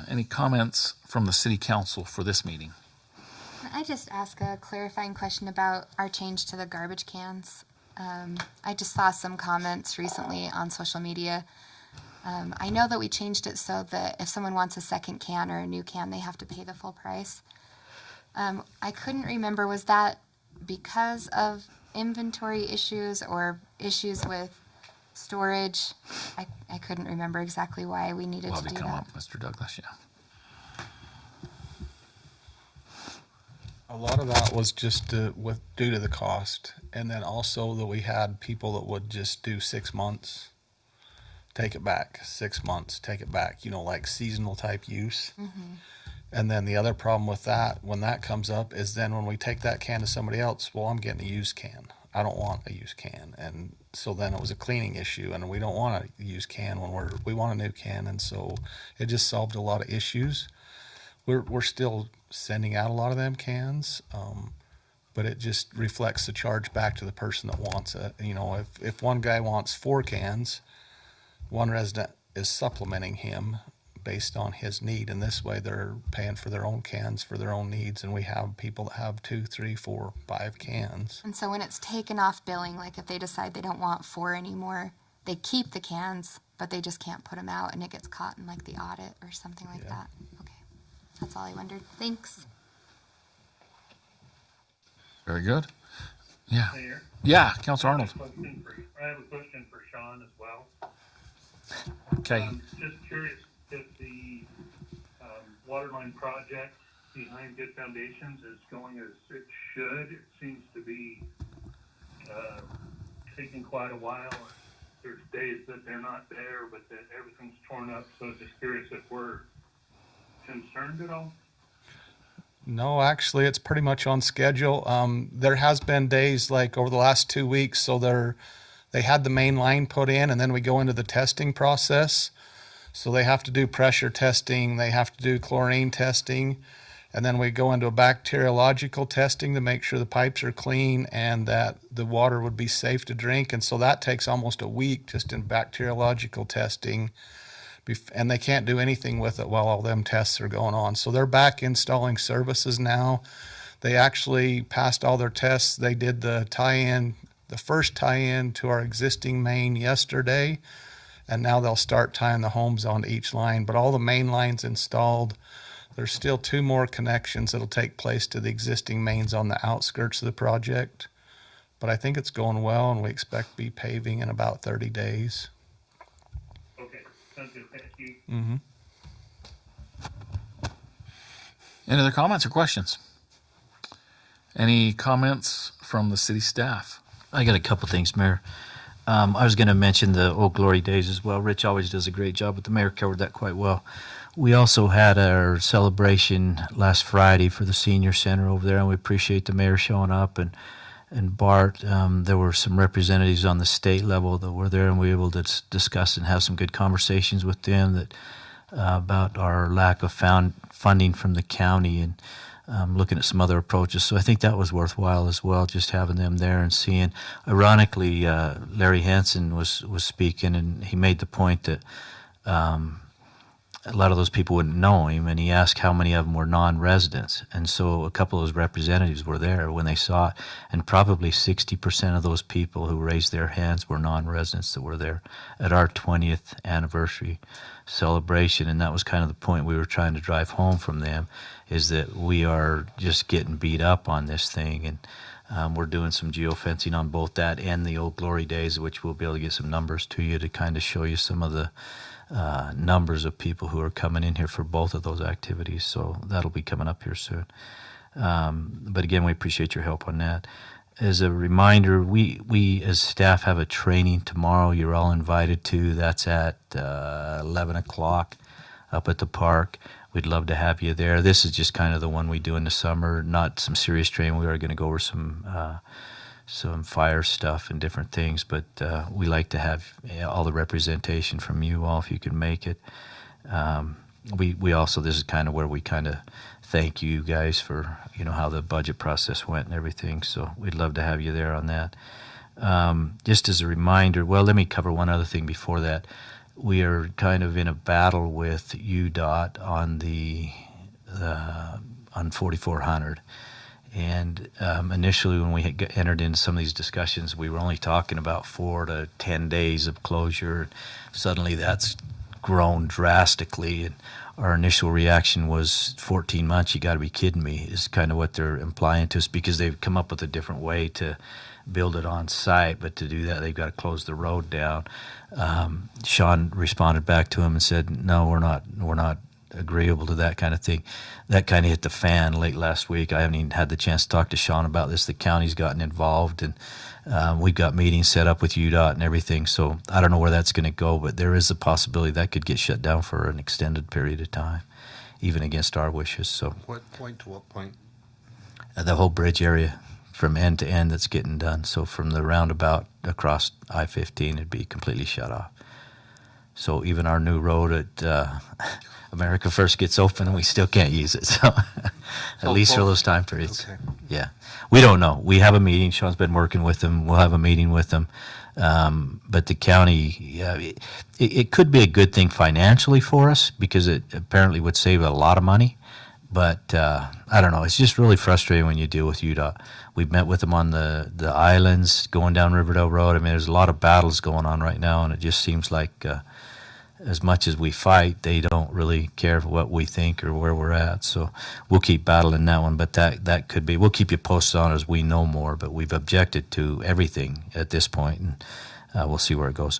Any comments from the city council for this meeting? I just ask a clarifying question about our change to the garbage cans. I just saw some comments recently on social media. I know that we changed it so that if someone wants a second can or a new can, they have to pay the full price. I couldn't remember, was that because of inventory issues or issues with storage? I couldn't remember exactly why we needed to do Come that. up, Mr. Douglas, yeah. A lot of that was just due to the cost, and then also that we had people that would just do 6 months, take it back, 6 months, take it back, like seasonal type use. Mm-hmm. And then the other problem with that, when that comes up, is then when we take that can to somebody else, well, I'm getting a used can. I don't want a used can. And so then it was a cleaning issue, and we don't want a used can when we want a new can. And so it just solved a lot of issues. We're still sending out a lot of them cans, but it just reflects the charge back to the person that wants it. If one guy wants 4 cans, one resident is supplementing him based on his need, and this way they're paying for their own cans for their own needs, and we have people that have 2, 3, 4, 5 cans. And so when it's taken off billing, like if they decide they don't want 4 anymore, they keep the cans, but they just can't put them out, and it gets caught in like the audit or something like that. Okay, that's all I wondered. Thanks. Very good. Yeah. Mayor? Yeah, Councilor Arnold. I have a question for Sean as well. Okay. Just curious if the waterline project behind Good Foundations is going as it should. It seems to be taking quite a while. There's days that they're not there, but that everything's torn up. So just curious if we're concerned at all. No, actually, it's pretty much on schedule. There has been days like over the last 2 weeks, so they had the main line put in, and then we go into the testing process. So they have to do pressure testing, they have to do chlorine testing, and then we go into a bacteriological testing to make sure the pipes are clean and that the water would be safe to drink. And so that takes almost a week just in bacteriological testing. And they can't do anything with it while all them tests are going on. So they're back installing services now. They actually passed all their tests. They did the first tie-in to our existing main yesterday, and now they'll start tying the homes onto each line. But all the main lines installed. There's still 2 more connections that'll take place to the existing mains on the outskirts of the project. But I think it's going well, and we expect to be paving in about 30 days. Sounds good. Thank you. Mm-hmm. Any other comments or questions? Any comments from the city staff? I got a couple things, Mayor. I was going to mention the Old Glory Days as well. Rich always does a great job, but the mayor covered that quite well. We also had our celebration last Friday for the senior center over there, and we appreciate the mayor showing up and Bart. There were some representatives on the state level that were there, and we were able to discuss and have some good conversations with them that about our lack of funding from the county and looking at some other approaches. So I think that was worthwhile as well, just having them there and seeing. Ironically, Larry Hansen was speaking, and he made the point that a lot of those people wouldn't know him, and he asked how many of them were non-residents. And so a couple of those representatives were there when they saw it, and probably 60% of those people who raised their hands were non-residents that were there at our 20th anniversary celebration. And that was kind of the point we were trying to drive home from them, is that we are just getting beat up on this thing. And We're doing some geofencing on both that and the Old Glory Days, which we'll be able to get some numbers to you to kind of show you some of the numbers of people who are coming in here for both of those activities. So that'll be coming up here soon. But again, we appreciate your help on that. As a reminder, we as staff have a training tomorrow. You're all invited to. That's at 11 o'clock up at the park. We'd love to have you there. This is just kind of the one we do in the summer, not some serious training. We are going to go over some fire stuff and different things, but we like to have all the representation from you all if you can make it. We also, this is kind of where we kind of thank you guys for, how the budget process went and everything. So we'd love to have you there on that. Just as a reminder, well, let me cover one other thing before that. We are kind of in a battle with UDOT on on 4400. And initially when we had entered into some of these discussions, we were only talking about 4 to 10 days of closure. Suddenly that's grown drastically, and our initial reaction was 14 months, you got to be kidding me, is kind of what they're implying to us, because they've come up with a different way to build it on site, but to do that they've got to close the road down. Sean responded back to him and said, no, we're not agreeable to that kind of thing. That kind of hit the fan late last week. I haven't even had the chance to talk to Sean about this. The county's gotten involved, and we've got meetings set up with UDOT and everything. So I don't know where that's going to go, but there is a possibility that could get shut down for an extended period of time, even against our wishes. So What point to what point? the whole bridge area from end to end that's getting done. So from the roundabout across I-15, it'd be completely shut off. So even our new road at America First gets open and we still can't use it. So at least for those time periods. Okay. Yeah. We don't know. We have a meeting. Sean's been working with them. We'll have a meeting with them. But the county, it could be a good thing financially for us because it apparently would save a lot of money. But I don't know. It's just really frustrating when you deal with UDOT. We've met with them on the islands going down Riverdale Road. I mean, there's a lot of battles going on right now, and it just seems like as much as we fight, they don't really care for what we think or where we're at. So we'll keep battling that one. But that could be. We'll keep you posted on it as we know more. But we've objected to everything at this point, and we'll see where it goes.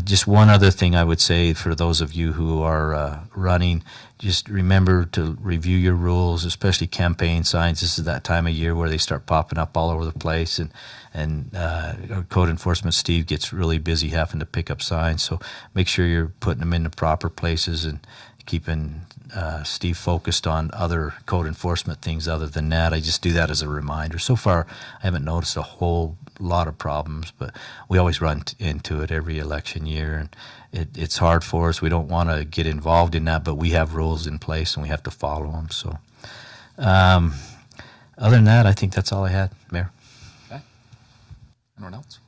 Just one other thing I would say for those of you who are running, just remember to review your rules, especially campaign signs. This is that time of year where they start popping up all over the place, and our code enforcement Steve gets really busy having to pick up signs. So make sure you're putting them in the proper places and keeping Steve focused on other code enforcement things other than that. I just do that as a reminder. So far, I haven't noticed a whole lot of problems, but we always run into it every election year, and it's hard for us. We don't want to get involved in that, but we have rules in place and we have to follow them. So other than that, I think that's all I had, Mayor. Okay. Anyone else?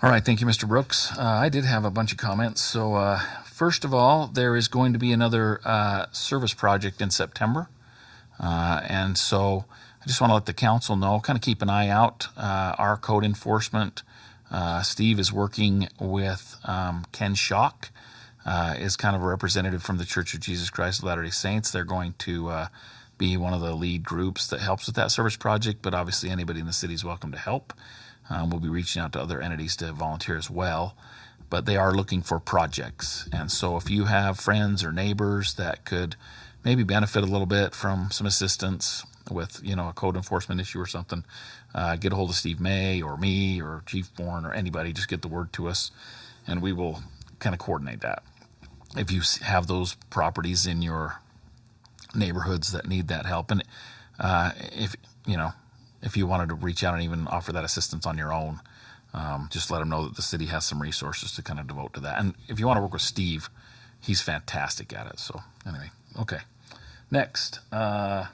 All right, thank you, Mr. Brooks. I did have a bunch of comments. So first of all, there is going to be another service project in September. And so I just want to let the council know, kind of keep an eye out. Our code enforcement, Steve is working with Ken Schock, is kind of a representative from the Church of Jesus Christ of Latter-day Saints. They're going to be one of the lead groups that helps with that service project, but obviously anybody in the city is welcome to help. We'll be reaching out to other entities to volunteer as well, but they are looking for projects. And so if you have friends or neighbors that could maybe benefit a little bit from some assistance with, a code enforcement issue or something, get a hold of Steve May or me or Chief Bourne or anybody. Just get the word to us, and we will kind of coordinate that. If you have those properties in your neighborhoods that need that help, and if you wanted to reach out and even offer that assistance on your own, just let them know that the city has some resources to kind of devote to that. And if you want to work with Steve, he's fantastic at it. So anyway, okay. Next, a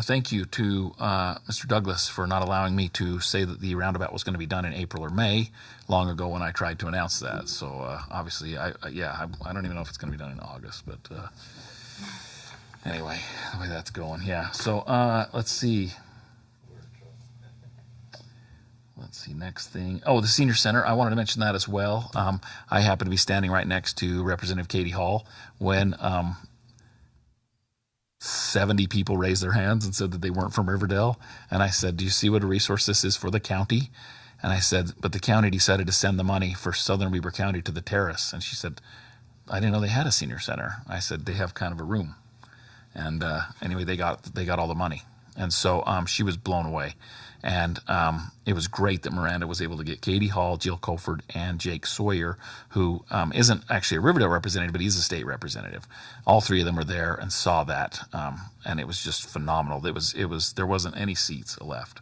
thank you to Mr. Douglas for not allowing me to say that the roundabout was going to be done in April or May long ago when I tried to announce that. So obviously, I don't even know if it's going to be done in August, but anyway, the way that's going, yeah. So let's see. Next thing. Oh, the senior center. I wanted to mention that as well. I happen to be standing right next to Representative Katie Hall when 70 people raised their hands and said that they weren't from Riverdale. And I said, do you see what a resource this is for the county? And I said, but the county decided to send the money for Southern Weber County to the Terrace. And she said, I didn't know they had a senior center. I said, they have kind of a room. And anyway, they got all the money. And so she was blown away. And it was great that Miranda was able to get Katie Hall, Jill Colford, and Jake Sawyer, who isn't actually a Riverdale representative, but he's a state representative. All three of them were there and saw that, and it was just phenomenal. There wasn't any seats left.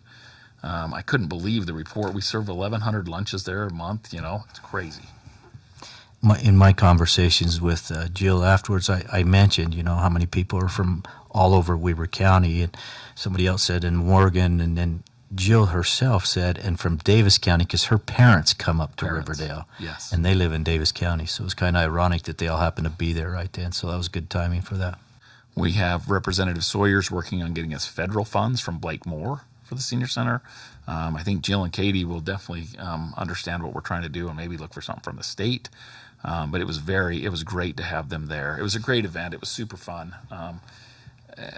I couldn't believe the report. We serve 1,100 lunches there a month. It's crazy. In my conversations with Jill afterwards, I mentioned, how many people are from all over Weber County, and somebody else said in Morgan, and then Jill herself said, and from Davis County, because her parents come up to Riverdale. Yes. And they live in Davis County, so it was kind of ironic that they all happened to be there right then, so that was good timing for that. We have Representative Sawyer's working on getting us federal funds from Blake Moore for the senior center. I think Jill and Katie will definitely understand what we're trying to do and maybe look for something from the state. But it was great to have them there. It was a great event. It was super fun.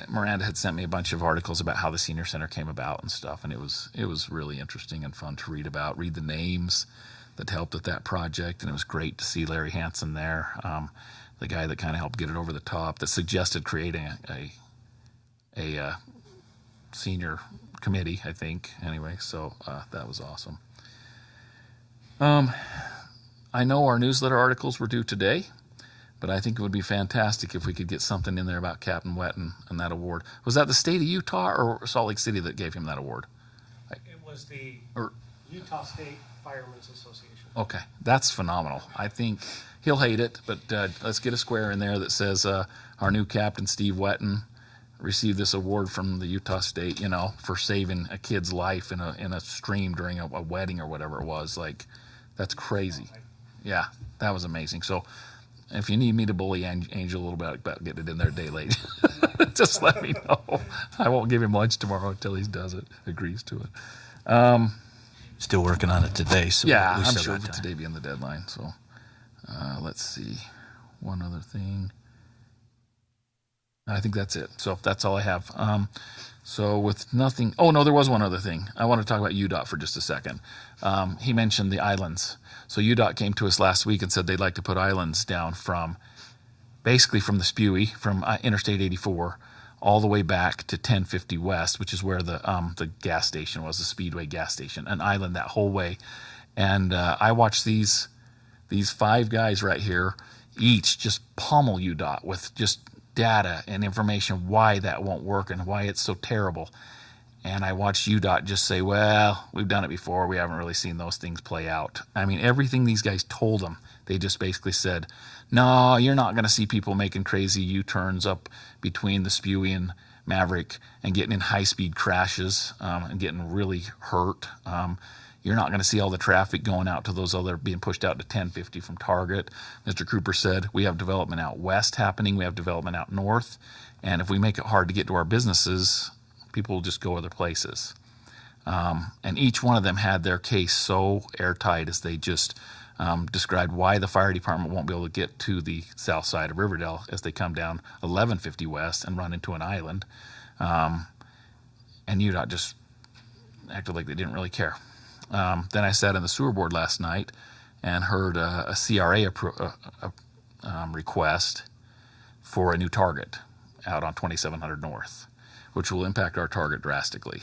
Miranda had sent me a bunch of articles about how the senior center came about and stuff, and it was really interesting and fun to read the names that helped with that project, and it was great to see Larry Hansen there, the guy that kind of helped get it over the top, that suggested creating a senior committee, I think. Anyway, so that was awesome. I know our newsletter articles were due today, but I think it would be fantastic if we could get something in there about Captain Wetton and that award. Was that the state of Utah or Salt Lake City that gave him that award? It was the Utah State Firemen's Association. Okay, that's phenomenal. I think he'll hate it, but let's get a square in there that says our new captain, Steve Wetton, received this award from the Utah State, for saving a kid's life in a stream during a wedding or whatever it was. Like, that's crazy. Yeah, that was amazing. So if you need me to bully Angel a little bit about getting it in there a day late, just let me know. I won't give him lunch tomorrow until he agrees to it. Still working on it today. So yeah, we I'm still sure got with time. today being the deadline. So let's see. One other thing. I think that's it. So that's all I have. So with nothing, oh no, there was one other thing. I want to talk about UDOT for just a second. He mentioned the islands. So UDOT came to us last week and said they'd like to put islands down basically from the Spewey, from Interstate 84, all the way back to 1050 West, which is where the gas station was, the Speedway gas station, an island that whole way. And I watched these 5 guys right here, each just pummel UDOT with just data and information why that won't work and why it's so terrible. And I watched UDOT just say, well, we've done it before. We haven't really seen those things play out. I mean, everything these guys told them, they just basically said, no, you're not going to see people making crazy U-turns up between the Spewey and Maverick and getting in high-speed crashes and getting really hurt. You're not going to see all the traffic going out to those other, being pushed out to 1050 from Target. Mr. Cooper said, we have development out west happening. We have development out north. And if we make it hard to get to our businesses, people will just go other places. And each one of them had their case so airtight as they just described why the fire department won't be able to get to the south side of Riverdale as they come down 1150 West and run into an island. And UDOT just acted like they didn't really care. Then I sat in the sewer board last night and heard a CRA request for a new target out on 2700 North, which will impact our target drastically.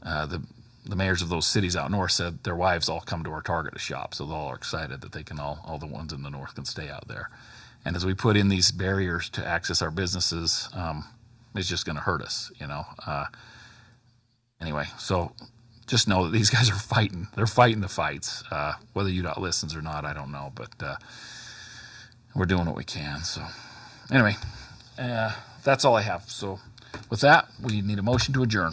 The mayors of those cities out north said their wives all come to our target to shop, so they all are excited that they can all the ones in the north can stay out there. And as we put in these barriers to access our businesses, it's just going to hurt us, Anyway, so just know that these guys are fighting. They're fighting the fights. Whether UDOT listens or not, I don't know, but we're doing what we can. So anyway, that's all I have. So with that, we need a motion to adjourn.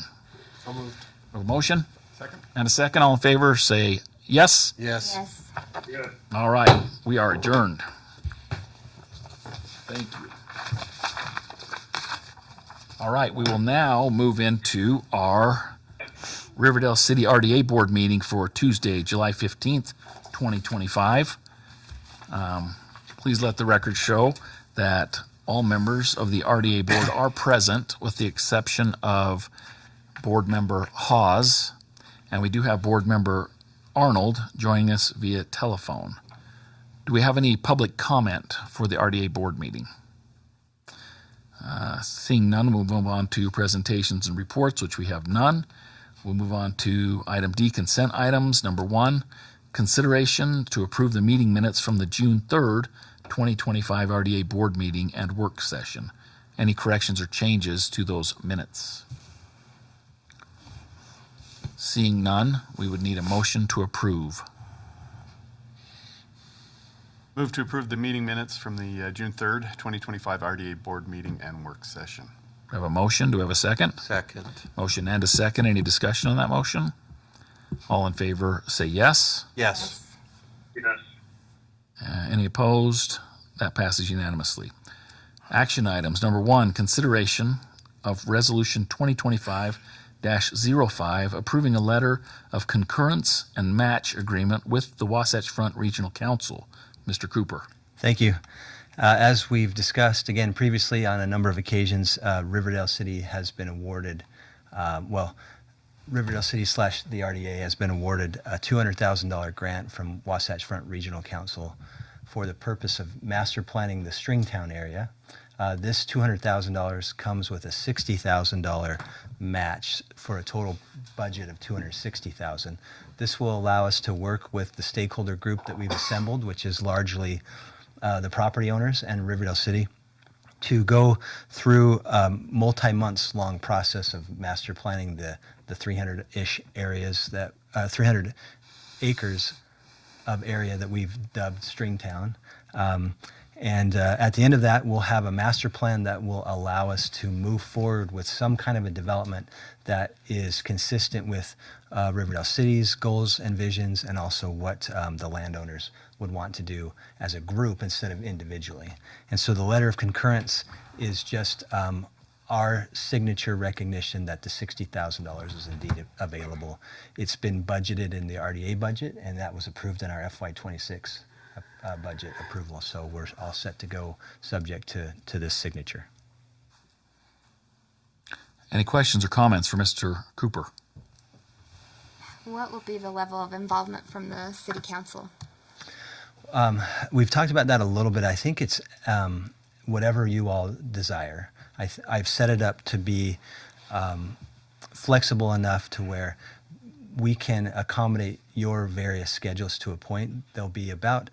So moved. A motion? Second. And a second. All in favor, say yes. Yes. Yes. Yes. All right. We are adjourned. Thank you. All right. We will now move into our Riverdale City RDA Board meeting for Tuesday, July 15th, 2025. Please let the record show that All members of the RDA board are present with the exception of board member Hawes, and we do have board member Arnold joining us via telephone. Do we have any public comment for the RDA board meeting? Seeing none, we'll move on to presentations and reports, which we have none. We'll move on to item D, consent items. Number 1, consideration to approve the meeting minutes from the June 3rd, 2025 RDA board meeting and work session. Any corrections or changes to those minutes? Seeing none, we would need a motion to approve. Move to approve the meeting minutes from the June 3rd, 2025 RDA board meeting and work session. We have a motion. Do we have a second? Second. Motion and a second. Any discussion on that motion? All in favor say yes. Yes. Yes. Any opposed? That passes unanimously. Action items. Number 1, consideration of Resolution 2025-05, approving a letter of concurrence and match agreement with the Wasatch Front Regional Council. Mr. Cooper. Thank you. As we've discussed again previously on a number of occasions, Riverdale City has been awarded, Riverdale City / the RDA has been awarded a $200,000 grant from Wasatch Front Regional Council for the purpose of master planning the Stringtown area. This $200,000 comes with a $60,000 match for a total budget of $260,000. This will allow us to work with the stakeholder group that we've assembled, which is largely the property owners and Riverdale City, to go through a multi-months long process of master planning the 300-ish areas that 300 acres of area that we've dubbed Stringtown. And at the end of that, we'll have a master plan that will allow us to move forward with some kind of a development that is consistent with Riverdale City's goals and visions, and also what the landowners would want to do as a group instead of individually. And so the letter of concurrence is just our signature recognition that the $60,000 is indeed available. It's been budgeted in the RDA budget, and that was approved in our FY26 budget approval. So we're all set to go, subject to this signature. Any questions or comments for Mr. Cooper? What will be the level of involvement from the city council? We've talked about that a little bit. I think it's whatever you all desire. I've set it up to be flexible enough to where we can accommodate your various schedules to a point. There'll be about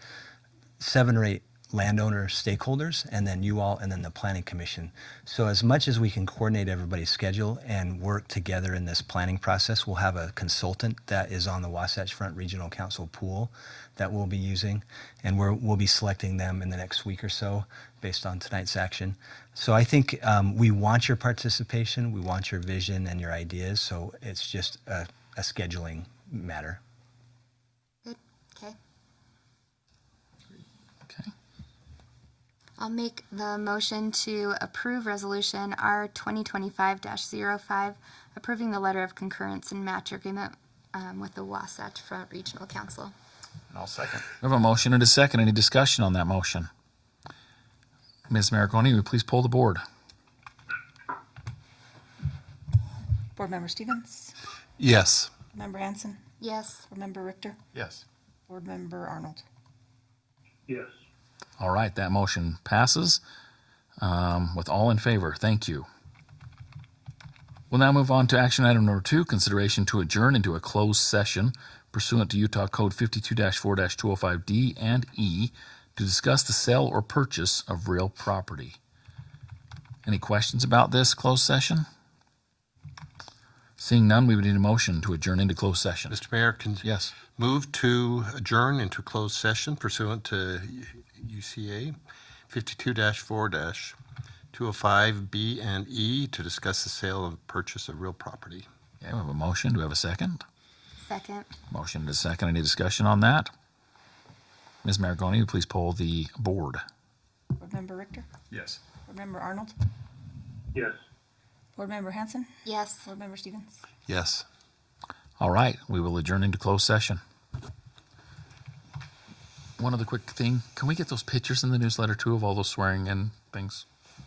7 or 8 landowner stakeholders, and then you all, and then the planning commission. So as much as we can coordinate everybody's schedule and work together in this planning process, we'll have a consultant that is on the Wasatch Front Regional Council pool that we'll be using, and we'll be selecting them in the next week or so based on tonight's action. So I think we want your participation, we want your vision and your ideas, so it's just a scheduling matter. Good. Okay. I'll make the motion to approve Resolution R 2025-05, approving the letter of concurrence and match agreement with the Wasatch Front Regional Council. And I'll second. We have a motion and a second. Any discussion on that motion? Ms. Mariconi, will you please poll the board? Board Member Stevens? Yes. Member Hanson? Yes. Board Member Richter? Yes. Board Member Arnold? Yes. All right, that motion passes with all in favor. Thank you. We'll now move on to action item number 2, consideration to adjourn into a closed session pursuant to Utah Code 52-4-205D and E to discuss the sale or purchase of real property. Any questions about this closed session? Seeing none, we would need a motion to adjourn into closed session. Mr. Mayor, can Yes. move to adjourn into closed session pursuant to UCA 52-4-205B and E to discuss the sale and purchase of real property. Okay, we have a motion. Do we have a second? Second. Motion and a second. Any discussion on that? Ms. Mariconi, will you please poll the board? Board Member Richter? Yes. Board Member Arnold? Yes. Board Member Hanson? Yes. Board Member Stevens? Yes. All right, we will adjourn into closed session. One other quick thing. Can we get those pictures in the newsletter too of all those swearing in things?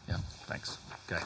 Yeah, thanks. Okay.